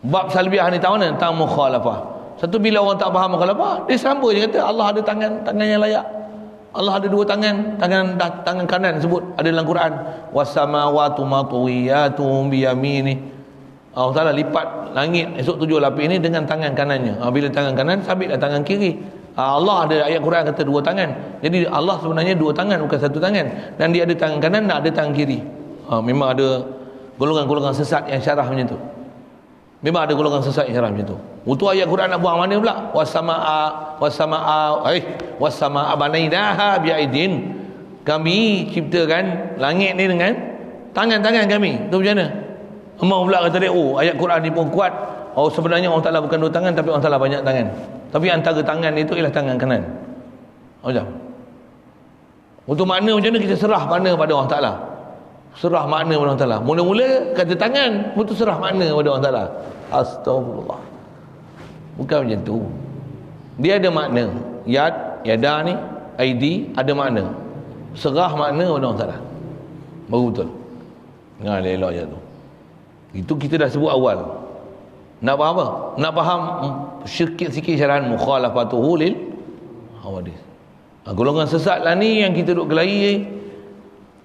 bab salbiah ni tahu mana? Tentang mukhalafah. Satu bila orang tak faham mukhalafah, dia sambung je kata Allah ada tangan yang layak. Allah ada dua tangan, tangan kanan sebut ada dalam Quran. Wasamawatu matwiyatun biyamini. Allah Taala lipat langit esok 7 lapis ni dengan tangan kanannya. Bila tangan kanan sabitlah tangan kiri. Allah ada ayat Quran kata dua tangan. Jadi Allah sebenarnya dua tangan bukan satu tangan. Dan dia ada tangan kanan dan ada tangan kiri. Memang ada golongan-golongan sesat yang syarah macam tu. Memang ada golongan sesat yang syarah macam tu. Untuk ayat Quran nak buang mana pula? Wasama'a banainaha bi'aidin. Kami ciptakan langit ni dengan tangan-tangan kami. Tu macam mana? Mau pula kata dia, ayat Quran ni pun kuat. Sebenarnya Allah Ta'ala bukan dua tangan, tapi Allah Ta'ala banyak tangan. Tapi antara tangan itu ialah tangan kanan. Macam untuk makna macam mana kita serah makna pada Allah Ta'ala. Serah makna pada Allah Ta'ala. Mula-mula kata tangan, betul serah makna pada Allah Ta'ala. Astagfirullah. Bukan macam tu. Dia ada makna. Yada ni, ID ada makna. Serah makna pada Allah Ta'ala. Baru betul. Elok je tu. Itu kita dah sebut awal. Nak faham apa? Nak faham sikit syarahan mukhalafatuhu lil hawadis. Golongan sesat lah ni yang kita duk gelai,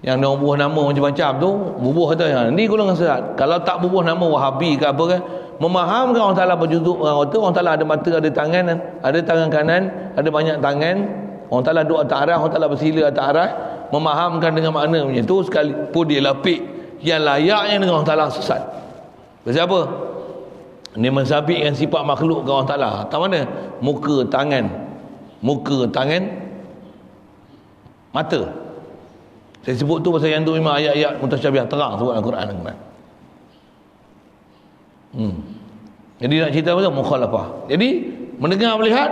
yang dia bubuh nama macam-macam tu, bubuh kata ni golongan sesat. Kalau tak bubuh nama Wahabi ke apa kan, memahamkan Allah Ta'ala berjuzuk, orang kata Allah Ta'ala ada mata, ada tangan, ada tangan kanan, ada banyak tangan. Allah Ta'ala duduk atas arah, Allah Ta'ala bersila atas arah, memahamkan dengan makna macam tu, sekalipun dia lapik yang layaknya dengan Allah Ta'ala sesat. Pasal apa? Dia mensabitkan sifat makhluk ke Allah Ta'ala. Tak mana? Muka, tangan, mata. Saya sebut tu pasal yang tu memang ayat-ayat mutasyabiah terang sebut Al-Quran. Jadi nak cerita apa tu? Mukhalafah. Jadi mendengar melihat,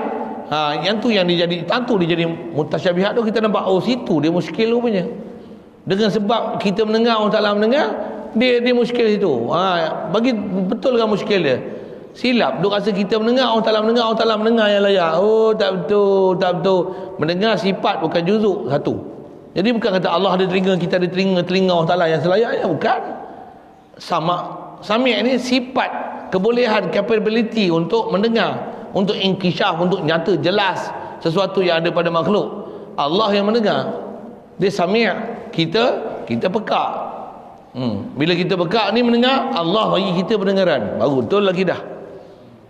yang tu yang dia jadi mutasyabihat tu, kita nampak situ dia muskil rupanya. Dengan sebab kita mendengar, Allah Ta'ala mendengar, dia muskil situ. Bagi betul kan muskil dia? Silap. Duk rasa kita mendengar, Allah Ta'ala mendengar yang layak. Tak betul. Mendengar sifat bukan juzuk satu. Jadi bukan kata Allah ada telinga, kita ada telinga Allah Ta'ala yang selayaknya. Bukan. Sami' ni sifat, kebolehan, capability untuk mendengar, untuk inkisyaf, untuk nyata, jelas sesuatu yang ada pada makhluk. Allah yang mendengar. Dia sami', kita pekak. Bila kita pekak ni mendengar, Allah bagi kita pendengaran. Baru betul lagi dah.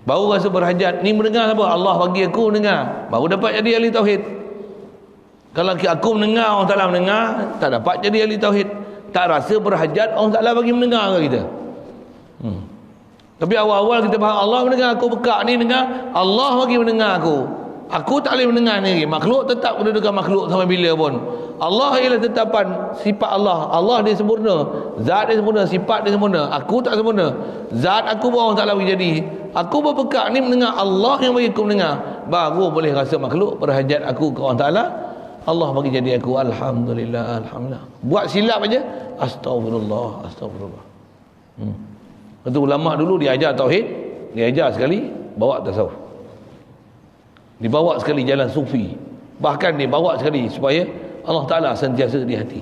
Baru rasa berhajat. Ni mendengar apa? Allah bagi aku mendengar. Baru dapat jadi ahli tauhid. Kalau aku mendengar, Allah Ta'ala mendengar, tak dapat jadi ahli tauhid. Tak rasa berhajat Allah Ta'ala bagi mendengar ke kita. Tapi awal-awal kita faham Allah mendengar, aku pekak ni dengar, Allah bagi mendengar aku. Aku tak boleh mendengar ni. Makhluk tetap kedudukan makhluk sampai bila pun. Allah ialah tetapan sifat Allah. Allah dia sempurna. Zat dia sempurna. Sifat dia sempurna. Aku tak sempurna. Zat aku pun Allah Ta'ala bagi jadi. Aku berpekak ni mendengar. Allah yang bagi aku mendengar. Baru boleh rasa makhluk berhajat aku ke Allah Ta'ala. Allah bagi jadi aku. Alhamdulillah. Buat silap aja. Astagfirullah. Itu ulama dulu dia ajar tauhid. Dia ajar sekali bawa tasawuf. Dibawa sekali jalan sufi. Bahkan dibawa sekali supaya Allah Ta'ala sentiasa di hati.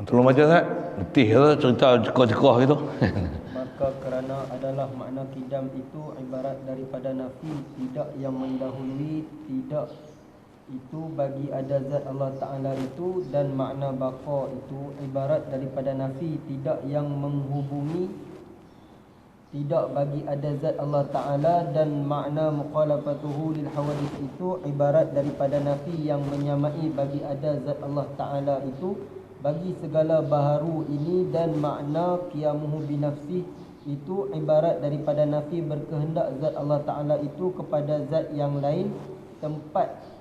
Tolong baca Ustaz. Letih ke cerita cekoh-cekoh gitu. Maka kerana adalah makna kidam itu ibarat daripada nafi, tidak yang mendahului, tidak itu bagi ada zat Allah Ta'ala itu, dan makna baqa itu ibarat daripada nafi, tidak yang menghubungi, tidak bagi ada zat Allah Ta'ala, dan makna mukhalafatuhu lil hawadith itu ibarat daripada nafi yang menyamai bagi ada zat Allah Ta'ala itu bagi segala baharu ini, dan makna qiyamuhu binafsih itu ibarat daripada nafi berkehendak zat Allah Ta'ala itu kepada zat yang lain tempat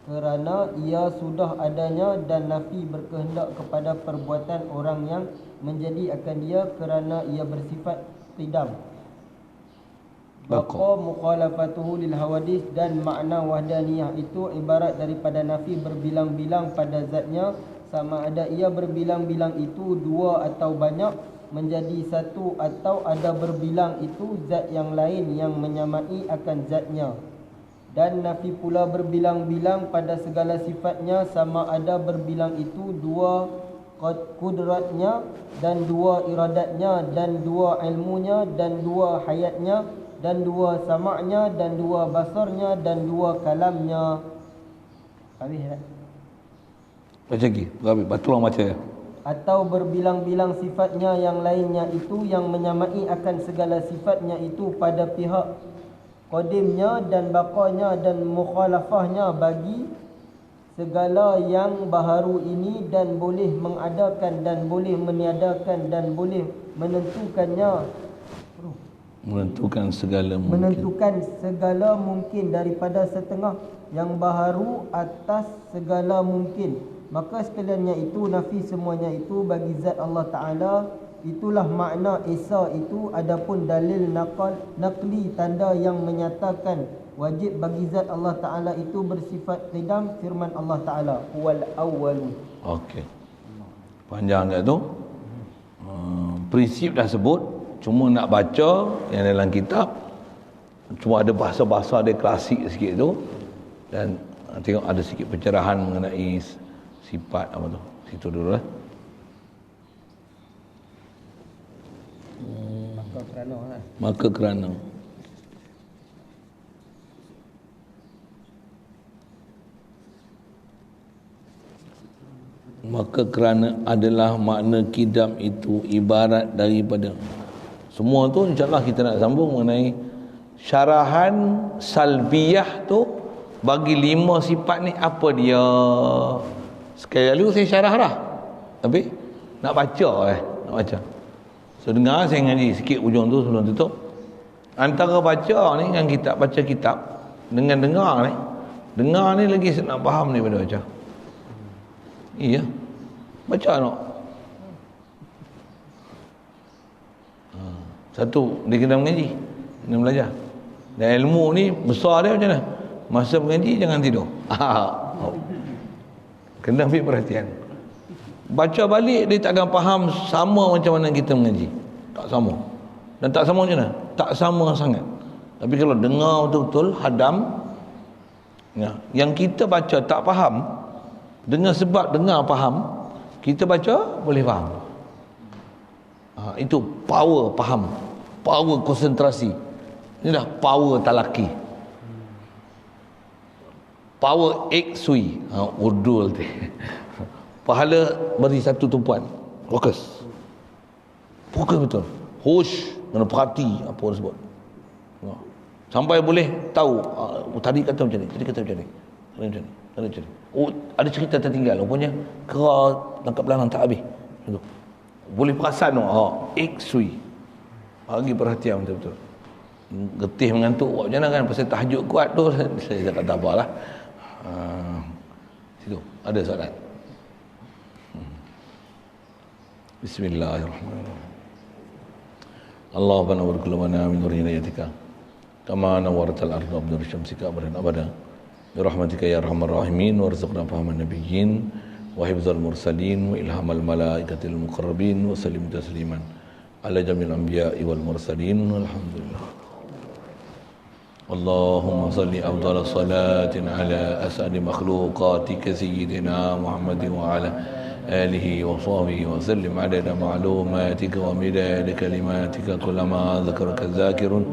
kerana ia sudah adanya, dan nafi berkehendak kepada perbuatan orang yang menjadi akan dia kerana ia bersifat qidam. Baqa mukhalafatuhu lil hawadis, dan makna wahdaniyah itu ibarat daripada nafi berbilang-bilang pada zatnya, sama ada ia berbilang-bilang itu dua atau banyak, menjadi satu atau ada berbilang itu zat yang lain yang menyamai akan zatnya. Dan nafi pula berbilang-bilang pada segala sifatnya, sama ada berbilang itu dua kudratnya dan dua iradatnya dan dua ilmunya dan dua hayatnya dan dua sama'nya dan dua basarnya dan dua kalamnya. Habis tak? Baca lagi. Habis. Tolong baca ya. Atau berbilang-bilang sifatnya yang lainnya itu yang menyamai akan segala sifatnya itu pada pihak qadimnya dan baqanya dan mukhalafahnya bagi segala yang baharu ini, dan boleh mengadakan dan boleh meniadakan dan boleh menentukan segala mungkin daripada setengah yang baharu atas segala mungkin. Maka sekaliannya itu nafi semuanya itu bagi zat Allah Ta'ala. Itulah makna Isa itu. Adapun dalil naqli tanda yang menyatakan wajib bagi zat Allah Ta'ala itu bersifat qidam, firman Allah Ta'ala wal awwalu. Okey. Panjang tak tu? Prinsip dah sebut, cuma nak baca yang dalam kitab, cuma ada bahasa-bahasa dia klasik sikit tu, dan tengok ada sikit pencerahan mengenai sifat apa tu. Situ dulu lah. Maka kerana adalah makna kidam itu ibarat daripada. Semua tu insyaAllah kita nak sambung mengenai syarahan salbiyah tu. Bagi 5 sifat ni apa dia. Sekali lalu saya syarah dah, tapi nak baca nak baca. So dengar saya ngaji sikit ujung tu sebelum tutup. Antara baca ni dengan kitab, baca kitab dengan dengar ni, dengar ni lagi nak faham ni pada baca. Iya, baca nak. Satu, dia kena mengaji, kena belajar. Dan ilmu ni besar dia macam mana? Masa mengaji jangan tidur. Kena ambil perhatian. Baca balik dia tak akan faham sama macam mana kita mengaji. Tak sama. Dan tak sama macam mana? Tak sama sangat. Tapi kalau dengar betul-betul hadam, ya, yang kita baca tak faham, dengan sebab dengar faham, kita baca boleh faham. Itu power faham, power konsentrasi. Ini dah power talaki, power eksui. Urdu tu. Pahala beri satu tumpuan. Fokus betul. Hush, kena perhati apa orang sebut. Sampai boleh tahu tadi kata macam ni, tadi kata macam ni, tadi macam ni. Oh, ada cerita tertinggal, rupanya kera tangkap belalang tak habis. Boleh perasan tu. Eksui. Bagi perhatian betul-betul. Getih mengantuk buat macam mana kan, pasal tahajud kuat tu saya cakap tak apalah. Situ ada soalan. Bismillahirrahmanirrahim. Allahumma nawwir qulubana min nuri hidayyatika kama nawwartal arda bi nuri syamsika abadan abada bi rahmatika ya arhamar rahimin warzuqna fahaman nabiyyin wa hifdzal mursalin wa ilhamal malaikatil muqarrabin wa sallim tasliman ala jamil anbiya'i wal mursalin walhamdulillah. Allahumma salli afdal salatin ala as'adi makhluqatika sayyidina Muhammadin wa ala آله وصحبه وسلم عدد معلوماتك ومداد كلماتك كلما ذكرك الذاكرون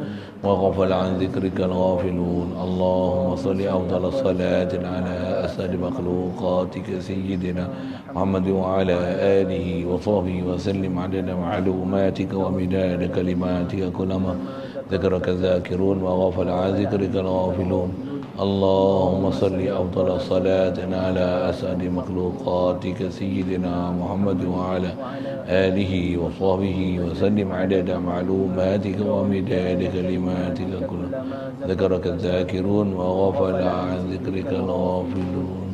وغفل عن ذكرك الغافلون. اللهم صل أفضل الصلاة على أسعد مخلوقاتك سيدنا محمد وعلى آله وصحبه وسلم عدد معلوماتك ومداد كلماتك كلما ذكرك الذاكرون وغفل عن ذكرك الغافلون. اللهم صل أفضل الصلاة على أسعد مخلوقاتك سيدنا محمد وعلى آله وصحبه وسلم عدد معلوماتك ومداد كلماتك كل ذكرك الذاكرون وغفل عن ذكرك الغافلون.